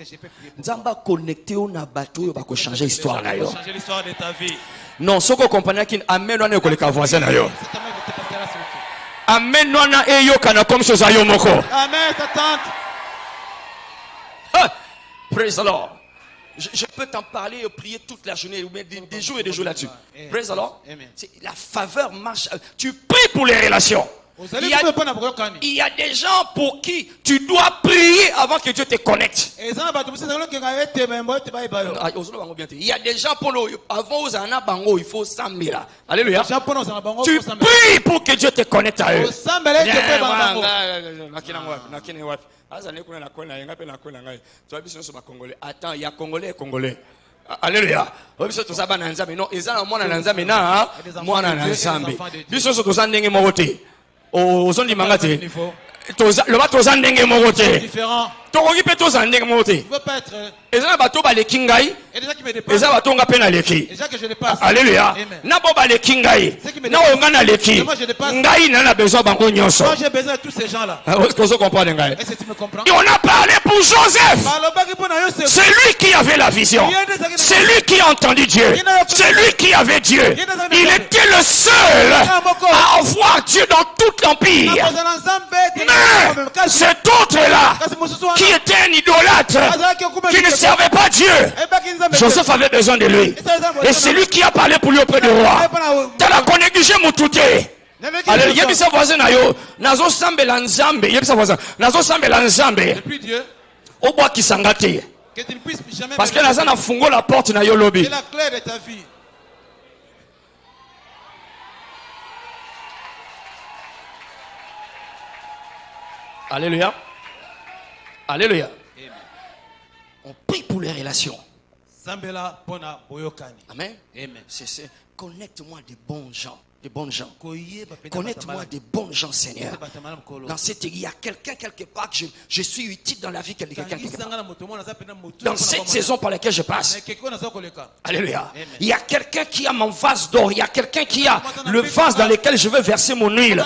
Nzamba connecté au na bateau ba ko changer histoire na yo. Changer l'histoire de ta vie. Non, soko compagnie qui amène wana ko le ka voisin na yo. Amen wana eyo kana comme chose ayo moko. Amen ta tante. Praise the Lord. Je peux t'en parler et prier toute la journée, des jours et des jours là-dessus. Praise the Lord. La faveur marche. Tu pries pour les relations. Il y a des gens pour qui tu dois prier avant que Dieu te connecte. Il y a des gens pour avant il faut s'amira. Alléluia. Tu pries pour que Dieu te connecte à eux. Attends, il y a Congolais. Alléluia. Non, ils ont le bateau zandenge mogote. Tokoki pe to zandenge mogote. Ezana bateau ba le kingai. Ezana bateau nga pe na leki. Alléluia. Na bo ba le kingai. Na onga na leki. Ngai na besoin bango nyonso. Moi j'ai besoin de tous ces gens là. Est-ce que tu comprends ngai? Est-ce que tu me comprends? Et on a parlé pour Joseph. C'est lui qui avait la vision. C'est lui qui a entendu Dieu. C'est lui qui avait Dieu. Il était le seul à avoir Dieu dans tout l'empire. Mais cet autre-là, qui était un idolâtre, qui ne servait pas Dieu, Joseph avait besoin de lui. Et c'est lui qui a parlé pour lui auprès du roi. Dans la connexion moutouté. Alors, il y a des voisins, nazo sambela nzambe, il y a des voisins, nazo sambela nzambe. Depuis Dieu, au bois qui s'engate. que tu ne puisses jamais. Parce que nazo na fungo la porte na yo lobby. C'est la clé de ta vie. Alléluia. Alléluia. On prie pour les relations. Amen. Amen. C'est connecte-moi des bons gens. Des bonnes gens. Connecte-moi des bons gens, Seigneur. Dans cette, il y a quelqu'un quelque part que je suis utile dans la vie de quelqu'un quelque part. Dans cette saison par laquelle je passe. Alléluia. Il y a quelqu'un qui a mon vase d'or. Il y a quelqu'un qui a le vase dans lequel je veux verser mon huile.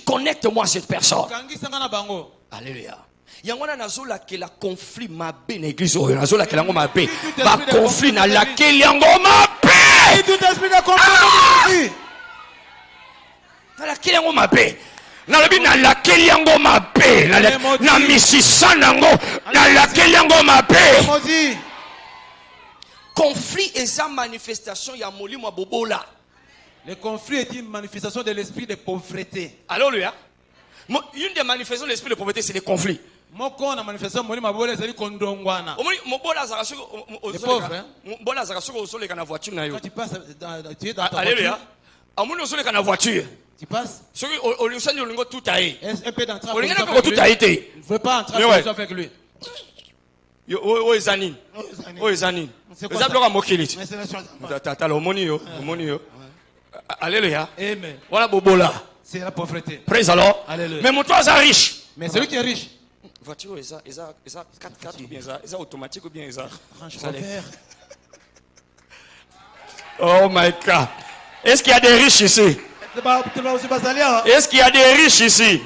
Connecte-moi à cette personne. Alléluia. Il y a un conflit ma bé na église oyo nazola kelango ma bé ba conflit na laquelle yango ma bé. nalakeli yango mabe nalobi nalakeli yango mabe na misisa nango nalakeli yango mabe. Conflit et sa manifestation ya molimo bobola. Le conflit est une manifestation de l'esprit de pauvreté. Alléluia. Une des manifestations de l'esprit de pauvreté, c'est les conflits. Moko na manifestation molimo bobola ezali kondongwana. Mobola zakasoko les pauvres, hein. Mobola zakasoko osoleka na voiture na yo. Quand tu passes tu es dans ta Alléluia. Amoni osoleka na voiture. Tu passes. Soki olisani olingo tout aïe. Un peu d'entrée. Olingo na tout aïe te. Ne veux pas entrer avec lui. Yo ezani. O ezani. Eza bloka mokili. Tata omoni yo. Alléluia. Amen. Voilà bobola. C'est la pauvreté. Praise alors. Alléluia. Mais mon toi est riche. Mais celui qui est riche. Voiture eza 4x4 ou bien eza automatique ou bien eza. Oh my God. Est-ce qu'il y a des riches ici? Est-ce qu'il y a des riches ici?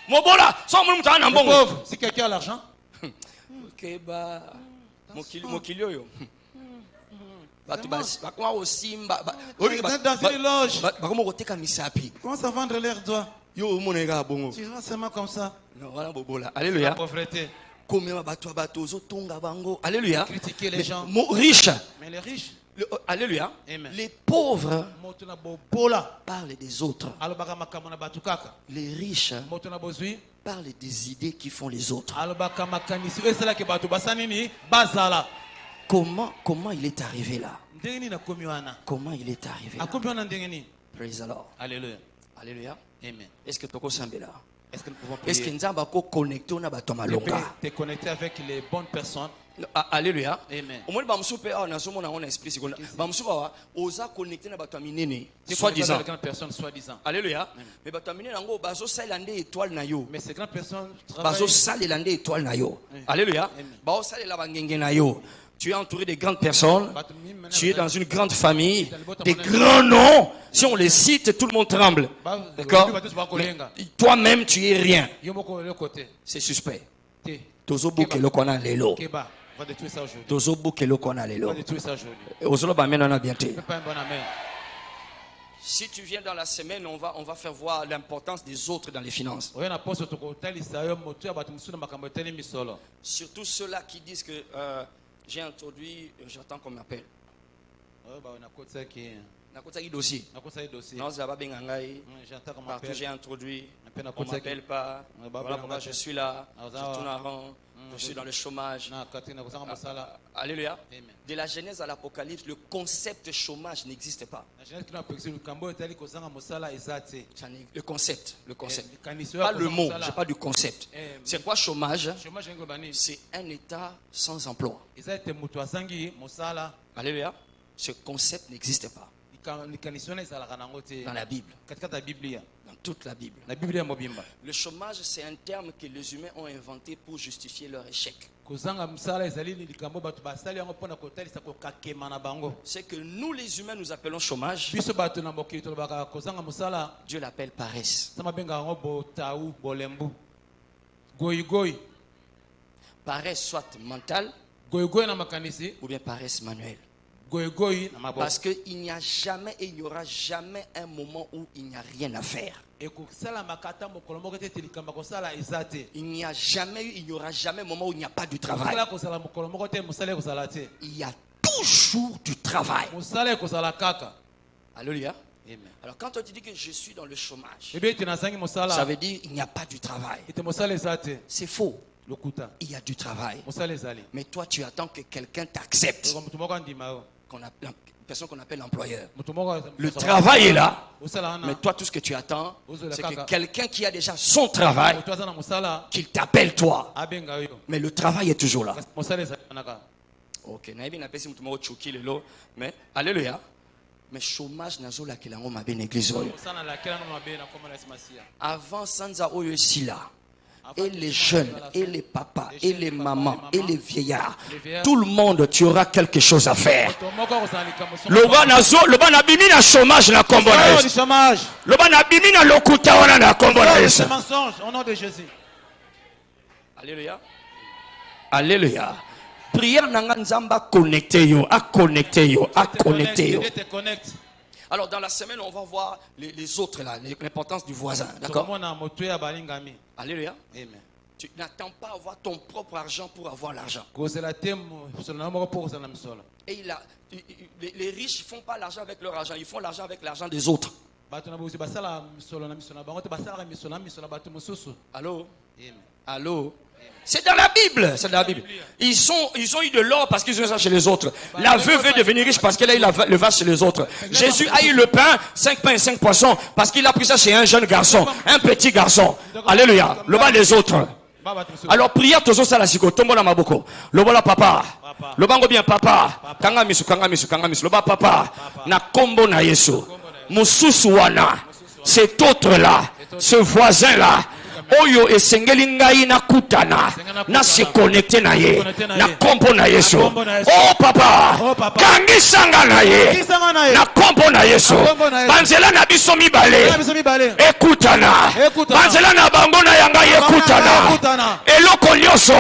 Mobola, sans mon mouton en bon. Pauvre, si quelqu'un a l'argent. Ok, bah. Mokilio yo. Bakwa aussi dans une loge. Bakoma koteka misapi. Commence à vendre l'air doigt. Yo monega bongo. Tu vois seulement comme ça. Non, voilà bobola. Alléluia. La pauvreté. Komema bato zo tonga bango. Alléluia. Critiquer les gens. Riches. Mais les riches. Alléluia. Amen. Les pauvres parlent des autres. Les riches parlent des idées qui font les autres. Comment il est arrivé là? Comment il est arrivé là? Praise the Lord. Alléluia. Alléluia. Amen. Est-ce que tu es là? Est-ce que nous pouvons prier? Est-ce que nous sommes connectés te connecter avec les bonnes personnes? Alléluia. Amen. Au moins, on esprit soi-disant. Soi-disant. Alléluia. Mais étoile na yo. Mais ces grandes personnes travaillent. Étoile na yo. Alléluia. Tu es entouré de grandes personnes. Tu es dans une grande famille. Des grands noms. Si on les cite, tout le monde tremble. D'accord? Toi-même, tu es rien. C'est suspect. Tozo bukelo kona lelo. Tozo bukelo kona lelo. Ozolo ba mena bien te. Si tu viens dans la semaine, on va faire voir l'importance des autres dans les finances. Surtout ceux-là qui disent que j'ai introduit, j'attends qu'on m'appelle. Dossier. Non, ça va bien. Partout j'ai introduit. On ne m'appelle pas. Voilà pourquoi je suis là. Je tourne en rond. Je suis dans le chômage. Alléluia. De la Genèse à l'Apocalypse, le concept chômage n'existe pas. Le concept. Pas le mot, je parle du concept. C'est quoi chômage? C'est un état sans emploi. Alléluia. Ce concept n'existe pas. Dans la Bible. Dans toute la Bible. Le chômage, c'est un terme que les humains ont inventé pour justifier leur échec. C'est que nous les humains nous appelons chômage. Dieu l'appelle paresse. Paresse soit mentale ou bien paresse manuelle. Parce qu'il n'y a jamais et il n'y aura jamais un moment où il n'y a rien à faire. Il n'y a jamais eu, il n'y aura jamais un moment où il n'y a pas de travail. Il y a toujours du travail. Alléluia. Alors quand on te dit que je suis dans le chômage, ça veut dire qu'il n'y a pas du travail. C'est faux. Il y a du travail. Mais toi tu attends que quelqu'un t'accepte. Une personne qu'on appelle l'employeur. Le travail est là, mais toi tout ce que tu attends, c'est que quelqu'un qui a déjà son travail, qu'il t'appelle toi. Mais le travail est toujours là. Ok, mais alléluia. Mais chômage n'a pas la ngoma ben église. Avant Sanza Oyo Sila. Et les jeunes, et les papas, et les mamans, et les vieillards, tout le monde, tu auras quelque chose à faire. Le ban abimi na chômage na kombo na Yesu. Le ban abimi na lokuta wana na kombo na Yesu. Au nom de Jésus. Alléluia. Alléluia. Prière nanga nzamba connecté yo, à connecté yo, à connecté yo. Alors dans la semaine, on va voir les autres là, l'importance du voisin. D'accord? Alléluia. Amen. Tu n'attends pas avoir ton propre argent pour avoir l'argent. Et les riches ne font pas l'argent avec leur argent, ils font l'argent avec l'argent des autres. Allô? Allô? C'est dans la Bible. C'est dans la Bible. Ils ont eu de l'or parce qu'ils ont eu ça chez les autres. La veuve veut devenir riche parce qu'elle a eu le vase chez les autres. Jésus a eu le pain, 5 pains et 5 poissons, parce qu'il a pris ça chez un jeune garçon, un petit garçon. Alléluia. Le bas des autres. Alors prière toujours ça la siko. Tombo la maboko. Le bas papa. Le bango bien papa. Kanga misu. Le bas papa. Na kombo na Yesu. Mususu wana. Cet autre là. Ce voisin là. Oyo esengeli ngai na kutana na se connecter na ye na kompo na Yesu. Oh papa kangisanga na ye na kompo na Yesu. Banzela na biso mibale ekutana. Banzela na bango na yanga ekutana. Eloko nyonso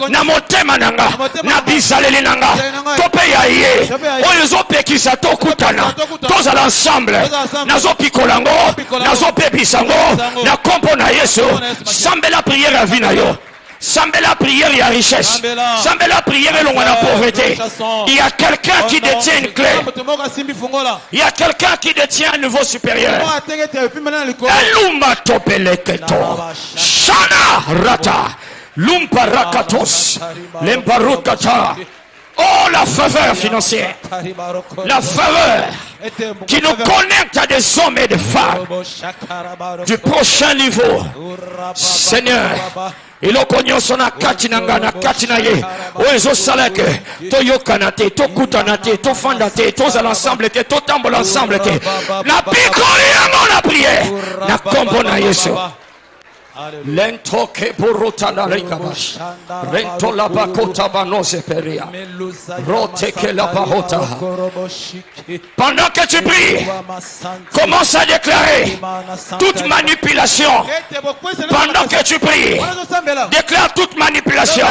na motema nanga na bizaleli nanga tope ya ye oyo zopekisa tokutana tozala ensemble nazo pikolango nazo pepisango na kompo na Yesu. Semble la prière à vie na yo. Semble la prière et à richesse. Semble la prière et la pauvreté. Il y a quelqu'un qui détient une clé. Il y a quelqu'un qui détient un niveau supérieur. Eluma topeleketo. Shana rata. Lumpa rakatos. Lemparukata. Oh, la faveur financière. La faveur qui nous connecte à des hommes et des femmes du prochain niveau. Seigneur, ilokonyo sona katinanga na katinaye oezo salake to yokanate to kutanate to fandate to za l'ensemble te to tambo l'ensemble te na pikoli na prière na kombo na Yesu. Lento ke burota na rekabash rento la bakota banose peria rote ke la bahota. Pendant que tu pries, commence à déclarer toute manipulation. Pendant que tu pries, déclare toute manipulation.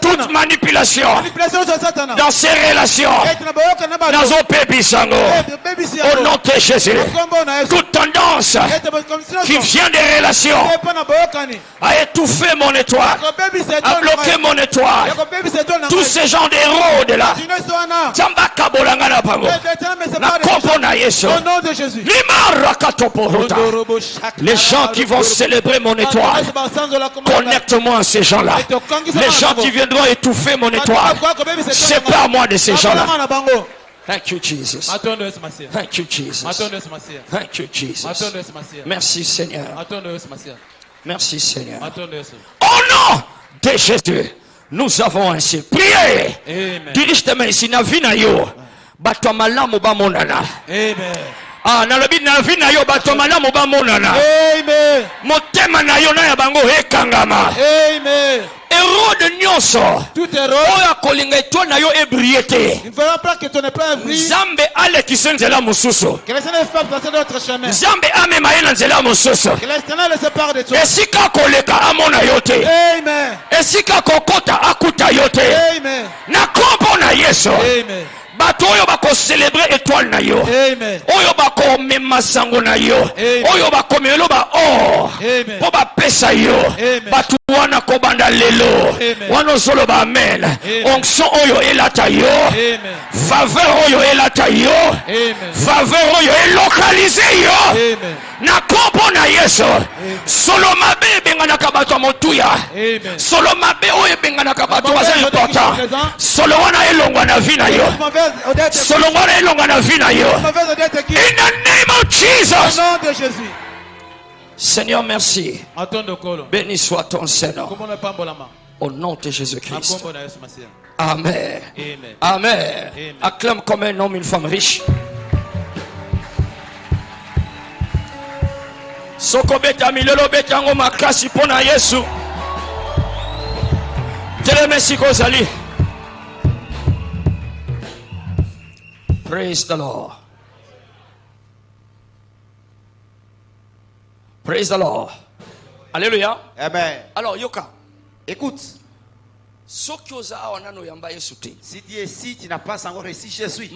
Toute manipulation dans ces relations, dans un baby sango, au nom de Jésus. Toute tendance qui vient des relations à étouffer mon étoile, à bloquer mon étoile. Tous ces gens d'héros de là, les gens qui vont célébrer mon étoile, connecte-moi à ces gens-là. Les gens qui viendront étouffer mon étoile, sépare-moi de ces gens-là. Thank you, Jesus. Thank you, Jesus. Thank you, Jesus. Merci, Seigneur. Merci, Seigneur. Au nom de Jésus, nous avons ainsi prié. Dirige tes mains ici. Navina yo. Bato malamu ba monana. Ah, nalobi navina yo bato malamu ba monana. Amen. Motema na yo na ya bango ekangama. Amen. Héros de nyonso. Tout héros. Oya kolinga to na yo ebriete. Il ne faudra pas que ton épreuve brille. Zambe ale kisenzela mususu. Que le Seigneur fasse passer notre chemin. Zambe ame maena nzela mususu. Que l'Éternel le sépare de toi. Esika koleka amona yote. Amen. Esika kokota akuta yote. Amen. Na kombo na Yesu. Amen. Bato oyo bako célébrer étoile na yo. Amen. Oyo bako mema sango na yo. Oyo bako melo ba or. Amen. Po ba pesa yo. Bato wana kobanda lelo. Wano solo ba amen. Onction oyo elata yo. Amen. Faveur oyo elata yo. Amen. Faveur oyo elokalize yo. Amen. Na kombo na Yesu. Solo mabe bengana kabato motuya. Amen. Solo mabe oyo bengana kabato waza important. Solo wana elongwa na vina yo. Solo wana elongwa na vina yo. In the name of Jesus. Au nom de Jésus. Seigneur, merci. Béni soit ton Seigneur. Au nom de Jésus-Christ. Amen. Amen. Amen. Acclame comme un homme, une femme riche. Soko beta milelo beta ngo makasi pona Yesu. Telemesi kozali. Praise the Lord. Praise the Lord. Alléluia. Amen. Alors Yoka, écoute. Si tu es ici, tu n'as pas encore réussi, je suis. ce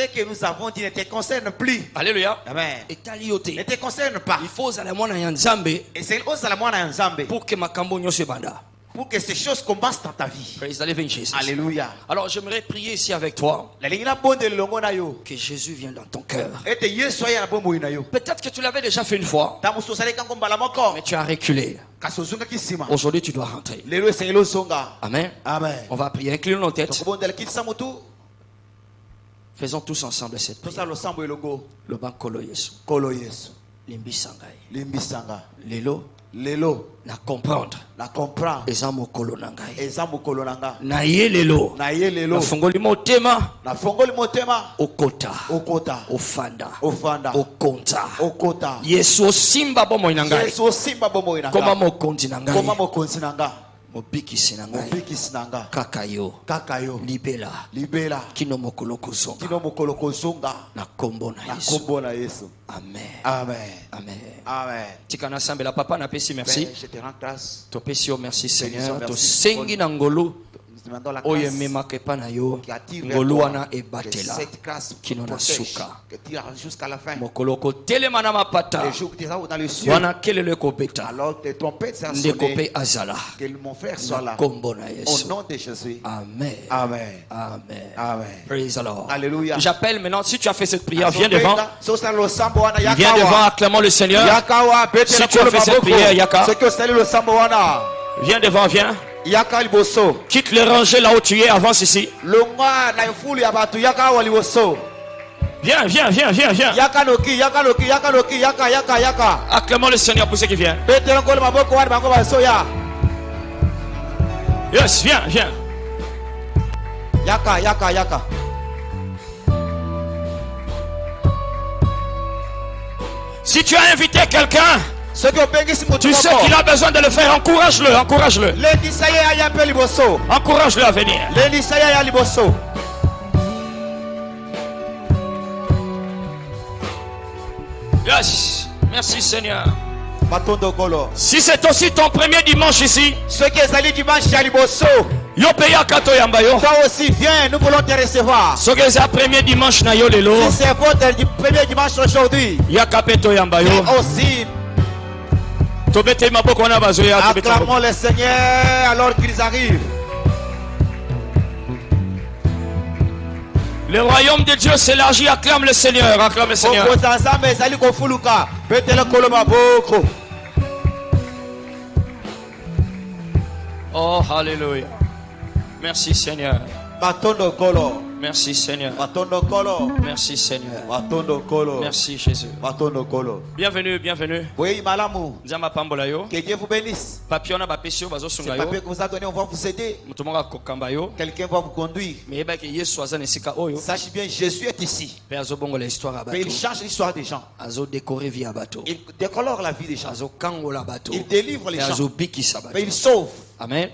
que nous avons dit ne te concerne plus. Alléluia. Amen. Ne te concerne pas. Il faut Et c'est pour que ces choses commencent dans ta vie. Alléluia. Alors j'aimerais prier ici avec toi. Que Jésus vienne dans ton cœur. Peut-être que tu l'avais déjà fait une fois, mais tu as reculé. Aujourd'hui tu dois rentrer. Amen. Amen. On va prier. Inclinons nos têtes. Faisons tous ensemble cette prière. Le banc Kolo Yesu. Limbisanga. Lelo na comprendre eza mokolo na ngai na ye lelo na fongoli motema okota ofanda okonta Yesu osimba bomoi na ngai koma mokonzi na ngai mobikisi na ngai kaka yo libela kino mokolo kozonga na kombo na Yesu. Amen. Tika na sambela papa na pesi merci. Je te rends grâce. To pesi o merci Seigneur. To sengi na ngolu. Oye mema kepa na yo. Ngolu wana ebatela. Kino na suka. Mokolo ko telema na mapata. Wana kelele ko beta. Ndeko pe azala. Kombo na Yesu. Au nom de Jésus. Amen. Amen. Praise the Lord. Alléluia. J'appelle maintenant, si tu as fait cette prière, viens devant. Viens devant, acclamons le Seigneur. Si tu as fait cette prière, Yaka. Viens devant, viens. Quitte les rangées là où tu es, avance ici. Viens. Acclamons le Seigneur pour ceux qui viennent. Yes, viens. Yaka. Si tu as invité quelqu'un, tu sais qu'il a besoin de le faire, encourage-le. Encourage-le à venir. Yes, merci Seigneur. Si c'est aussi ton premier dimanche ici, yo peya kato yamba yo. Toi aussi viens, nous voulons te recevoir. So que c'est premier dimanche na yo lelo. Si c'est votre premier dimanche aujourd'hui. Ya kapeto yamba yo. Aussi. Tobete maboko na bazo ya. Acclamons le Seigneur alors qu'ils arrivent. Le royaume de Dieu s'élargit, acclame le Seigneur, acclame le Seigneur. Oh, alléluia. Merci Seigneur. Merci Seigneur. Merci Seigneur. Merci Jésus. Bienvenue. Nzamba pambola yo. Que Dieu vous bénisse. Papiona ba pesio bazo sunga yo. Papier que vous a donné, on va vous aider. Mutumonga kokamba yo. Quelqu'un va vous conduire. Mais ba ke Yesu azana sika oyo. Sache bien, Jésus est ici. Pe azo bongo la histoire abato. Mais il change l'histoire des gens. Azo décorer vie abato. Il décolore la vie des gens. Azo kangola bato. Il délivre les gens. Azo bikisa bato. Mais il sauve. Amen.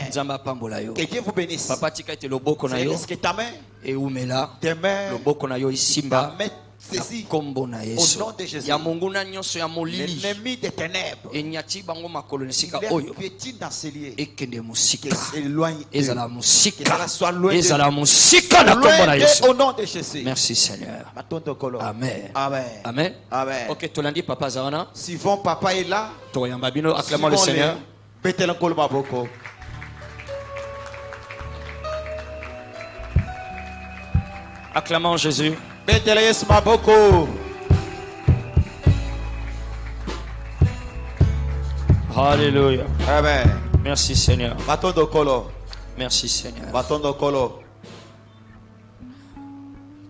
Nzamba pambola yo. Que Dieu vous bénisse. Papa tika ite loboko na yo. Est-ce que ta main? Et umela. Tes mains. Loboko na yo isimba. Ceci, kombo na Yesu. Au nom de Jésus. Ya mungu na nyonso ya molili. L'ennemi des ténèbres. Enyati bango makolo nesika oyo. Ekende musika. Ezala musika. Ezala musika na kombo na Yesu. Au nom de Jésus. Merci Seigneur. Amen. Amen. Ok, tolandi papa Zarana. Si bon papa est là. Toyamba bino, acclamons le Seigneur. Betela koloma boko. Acclamons Jésus. Betela Yesu maboko. Alléluia. Amen. Merci Seigneur. Batondo kolo. Merci Seigneur. Batondo kolo.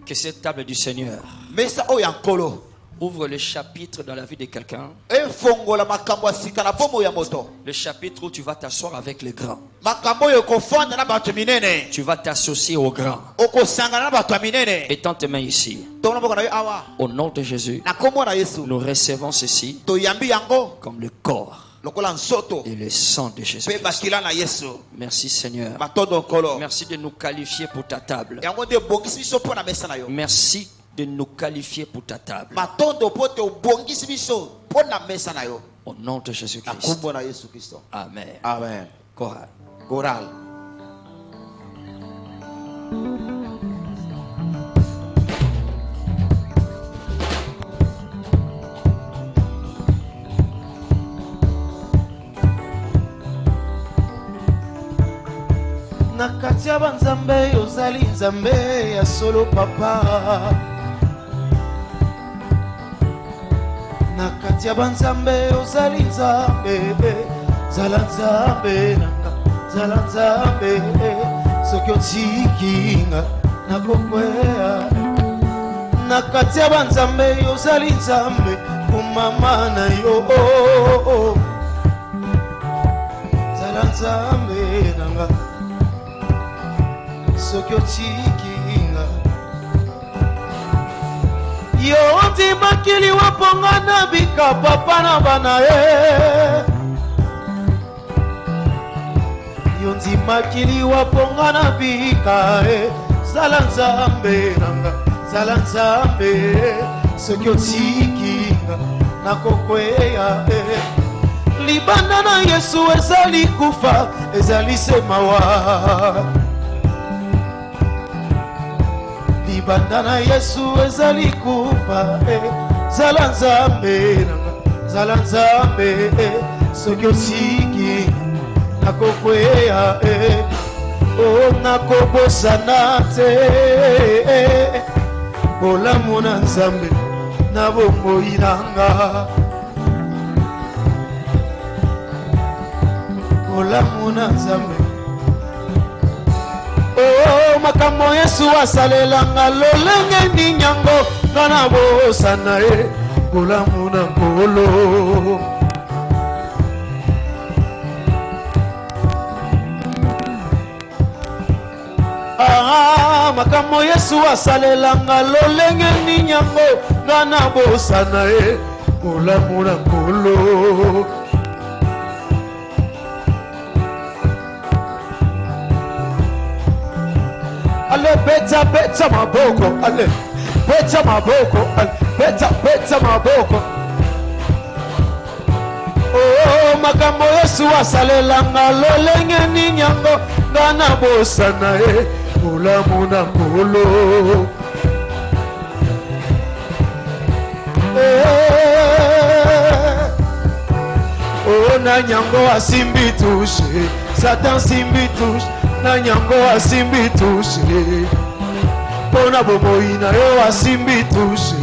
Que cette table du Seigneur Mais ça oyan kolo. Ouvre le chapitre dans la vie de quelqu'un. Le chapitre où tu vas t'asseoir avec les grands. Tu vas t'associer aux grands. Étends tes mains ici. Au nom de Jésus, nous recevons ceci comme le corps et le sang de Jésus. Merci Seigneur. Merci de nous qualifier pour ta table. Merci de nous qualifier pour ta table. Au nom de Jésus-Christ. Amen. Amen. Chorale. Nakatia banzambe ozali nzambe ya solo papa. Nakatia banzambe ozali nzambe, zala nzambe nanga, zala nzambe. Soki otikinga nakokwea. Nakatia banzambe ozali nzambe, kumama na yo. Zala nzambe nanga. Soki otikinga yo ndimakili waponga na bika papa na bana ye. Yo ndimakili waponga na bika zala nzambe nanga, zala nzambe. Soki otikinga nakokweya libanda na Yesu ezali kufa ezali semawa. Libanda na Yesu ezali kufa zala nzambe nanga, zala nzambe. Soki osiki nakokweya nakobosana te. Bolamu na nzambe na bomoi nanga, bolamu na nzambe. Makambo Yesu asalelanga lolenge ni nyango ngana bosana bolamu na nkolo. Makambo Yesu asalelanga lolenge ni nyango ngana bosana bolamu na nkolo. Ale beta beta maboko, ale beta maboko, ale beta maboko. Oh makambo Yesu asalelanga lolenge ni nyango ngana bosana bolamu na nkolo. Oh na nyango asimbi touche, Satan simbi touche. Na nyango asimbi touche, pona bomoi na yo asimbi touche.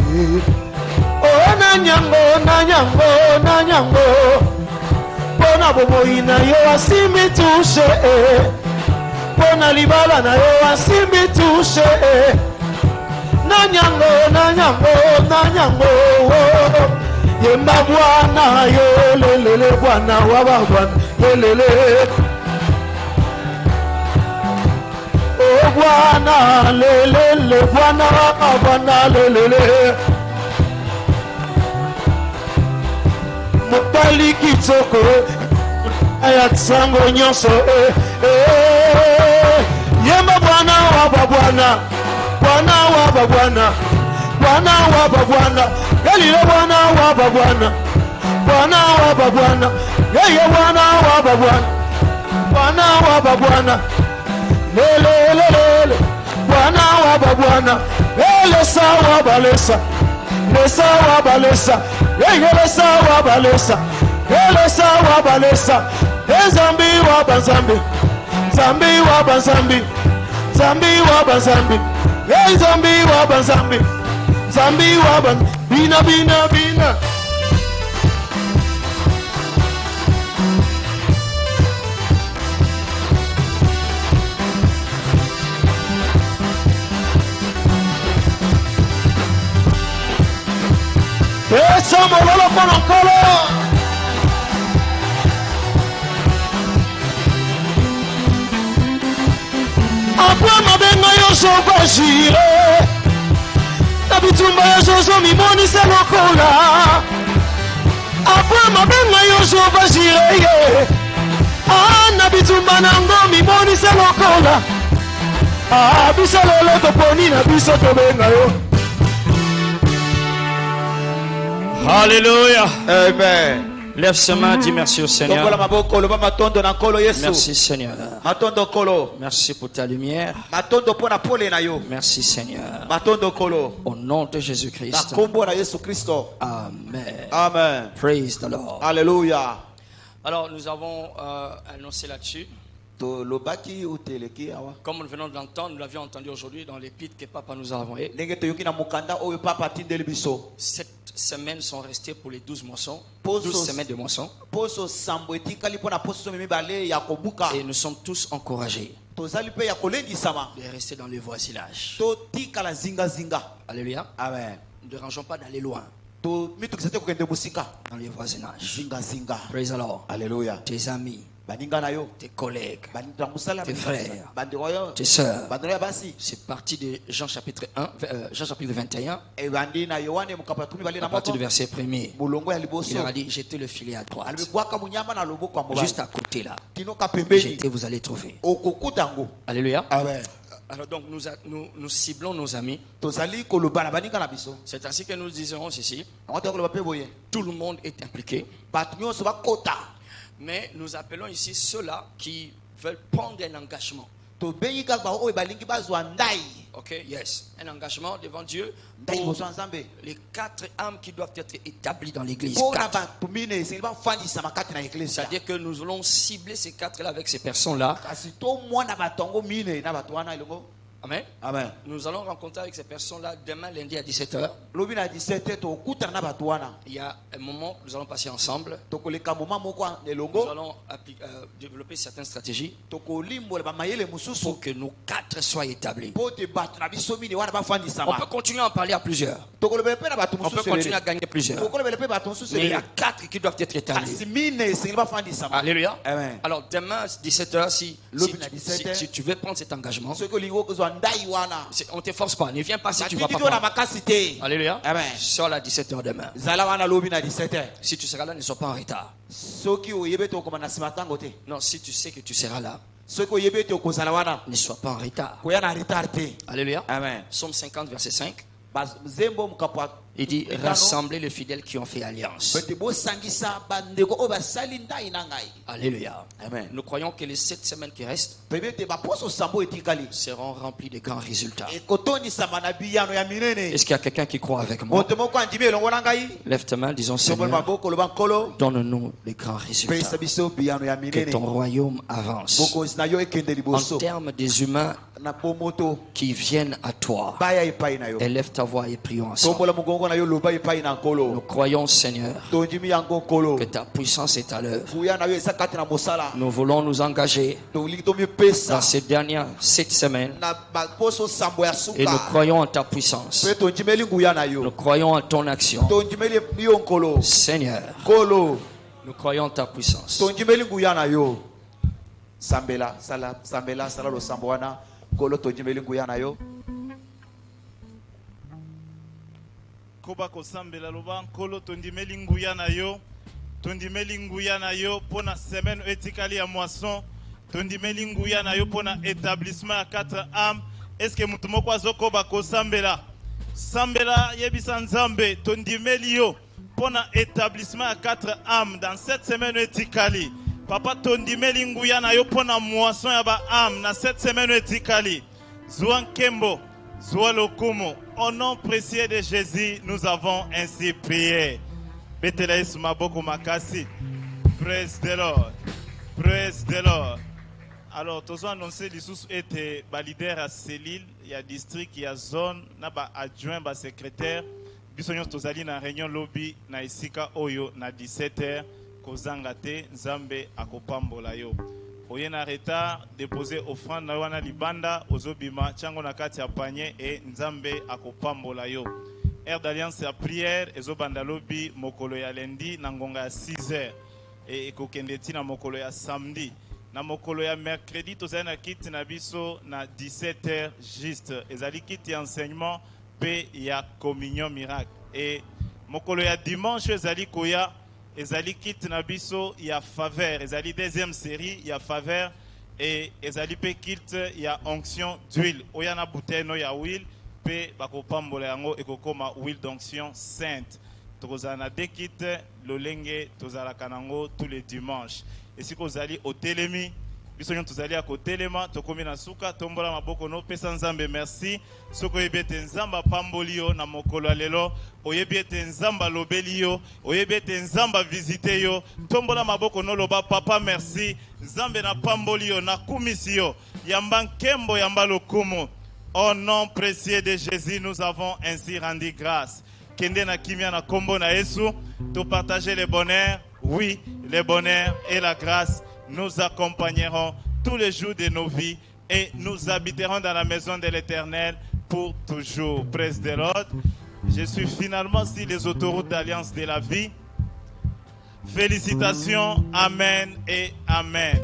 Oh na nyango, na nyango, na nyango, pona bomoi na yo asimbi touche. Pona libala na yo asimbi touche. Na nyango, na nyango, na nyango. Yemba Bwana yo lelele Bwana wa Bwana lelele. Oh Bwana lelele Bwana Bwana lelele. Mopali kitoko ayatsango nyonso Yemba Bwana wa Bwana, Bwana wa Bwana, Bwana wa Bwana, Galile Bwana wa Bwana, Bwana wa Bwana, yeye Bwana wa Bwana, Bwana wa Bwana. Lelelele Bwana wa Bwana, elesa wa balesa, lesa wa balesa, elesa wa balesa, elesa wa balesa, ezambi wa banzambi, zambi wa banzambi, zambi wa banzambi, ezambi wa banzambi, zambi wa ban, bina bina bina. Esa mololo kononkolo. Apwa mabenga yoso bashire. Nabitumba yoso mimoni se lokola. Apwa mabenga yoso bashire. Nabitumba nango mimoni se lokola. Bisa lolo toponi na biso tobenga yo. Alléluia. Amen. Lève ses mains, dis merci au Seigneur. Merci Seigneur. Merci pour ta lumière. Merci Seigneur. Au nom de Jésus-Christ. Amen. Amen. Praise the Lord. Alléluia. Alors nous avons annoncé là-dessus. Comme nous venons de l'entendre, nous l'avions entendu aujourd'hui dans l'épître que Papa nous a envoyé. Cette semaines sont restées pour les 12 moissons. 12 semaines de moissons. Et nous sommes tous encouragés de rester dans le voisinage. Alléluia. Amen. Ne dérangeons pas d'aller loin. Dans les voisinages. Praise the Lord. Alléluia. Tes amis, tes collègues, tes frères, tes sœurs. C'est parti de Jean chapitre 1, Jean chapitre 21. À partir du verset 1er, il a dit jetez le filet à droite. Juste à côté là. Jetez, vous allez trouver. Alléluia. Amen. Alors donc nous ciblons nos amis. C'est ainsi que nous disons ceci. Tout le monde est impliqué. Mais nous appelons ici ceux-là qui veulent prendre un engagement. Ok, yes. Un engagement devant Dieu pour les 4 âmes qui doivent être établies dans l'église. C'est-à-dire que nous voulons cibler ces 4-là avec ces personnes-là. Amen. Amen. Nous allons rencontrer avec ces personnes-là demain lundi à 17h. Il y a un moment que nous allons passer ensemble. Nous allons développer certaines stratégies pour que nos 4 soient établis. On peut continuer à en parler à plusieurs. On peut continuer à gagner plusieurs. Mais il y a 4 qui doivent être établis. Alléluia. Amen. Alors demain à 17h, si tu veux prendre cet engagement, on ne te force pas, ne viens pas si tu ne vas pas prendre. Alléluia. Amen. Sors à 17h demain. Si tu seras là, ne sois pas en retard. Non, si tu sais que tu seras là, ne sois pas en retard. Alléluia. Amen. Psaume 50, verset 5. Il dit rassembler les fidèles qui ont fait alliance. Alléluia. Amen. Nous croyons que les 7 semaines qui restent seront remplies de grands résultats. Est-ce qu'il y a quelqu'un qui croit avec moi? Lève ta main, disons Seigneur, donne-nous les grands résultats. Que ton royaume avance. En termes des humains qui viennent à toi, élève ta voix et prions ensemble. Nous croyons, Seigneur, que ta puissance est à l'œuvre. Nous voulons nous engager dans ces dernières 7 semaines. Et nous croyons en ta puissance. Nous croyons en ton action. Seigneur, nous croyons en ta puissance. Koba kosambela loba nkolo tondimeli nguya na yo, tondimeli nguya na yo pona semaine etikali ya moisson, tondimeli nguya na yo pona établissement à 4 âmes. Est-ce que mutu moko azokoba kosambela sambela yebisa nzambe tondimeli yo pona établissement à 4 âmes dans cette semaine etikali. Papa tondimeli nguya na yo pona moisson ya ba âme na cette semaine etikali. Zouan Kembo, Zouan Lokumo, au nom précieux de Jésus, nous avons ainsi prié. Betelaïs Maboko Makasi. Praise the Lord. Praise the Lord. Alors, tous annoncé les sous étaient leader à Célil, il y a district, il y a zone, na ba adjoint, ba secrétaire. Bisognos tozali na réunion lobby na isika oyo na 17h kozangate Nzambe akopambola yo. Oye na retard déposer offrande na wana libanda ozobima chango na kati ya panier et Nzambe akopambola yo. Air d'alliance ya prière ezobanda lobby mokolo ya lundi na ngonga ya 6h et ekokende tina mokolo ya samedi. Na mokolo ya mercredi tozali na kiti na biso na 17h juste ezali kiti ya enseignement pe ya communion miracle et mokolo ya dimanche ezali koya ezali kit na biso ya faveur ezali deuxième série ya faveur et ezali pe kit ya onction d'huile oya na bouteille no ya huile pe bakopambola yango ekokoma huile d'onction sainte tokozana dekite lolenge tozala kanango tous les dimanches. Et si kozali au telemi biso nyo tozali ya kotelema tokomi na suka tombola maboko no pesa nzambe merci soko yebete nzamba pamboli yo na mokolo lelo oyebete nzamba lobeli yo oyebete nzamba visite yo tombola maboko no loba papa merci nzambe na pamboli yo na kumisi yo yamba nkembo yamba lokumu. Au nom précieux de Jésus nous avons ainsi rendu grâce. Kende na kimia na kombo na Yesu to partager le bonheur, oui le bonheur et la grâce nous accompagneront tous les jours de nos vies et nous habiterons dans la maison de l'Éternel pour toujours. Praise the Lord. Je suis finalement sur les autoroutes d'Alliance de la vie. Félicitations, amen et amen.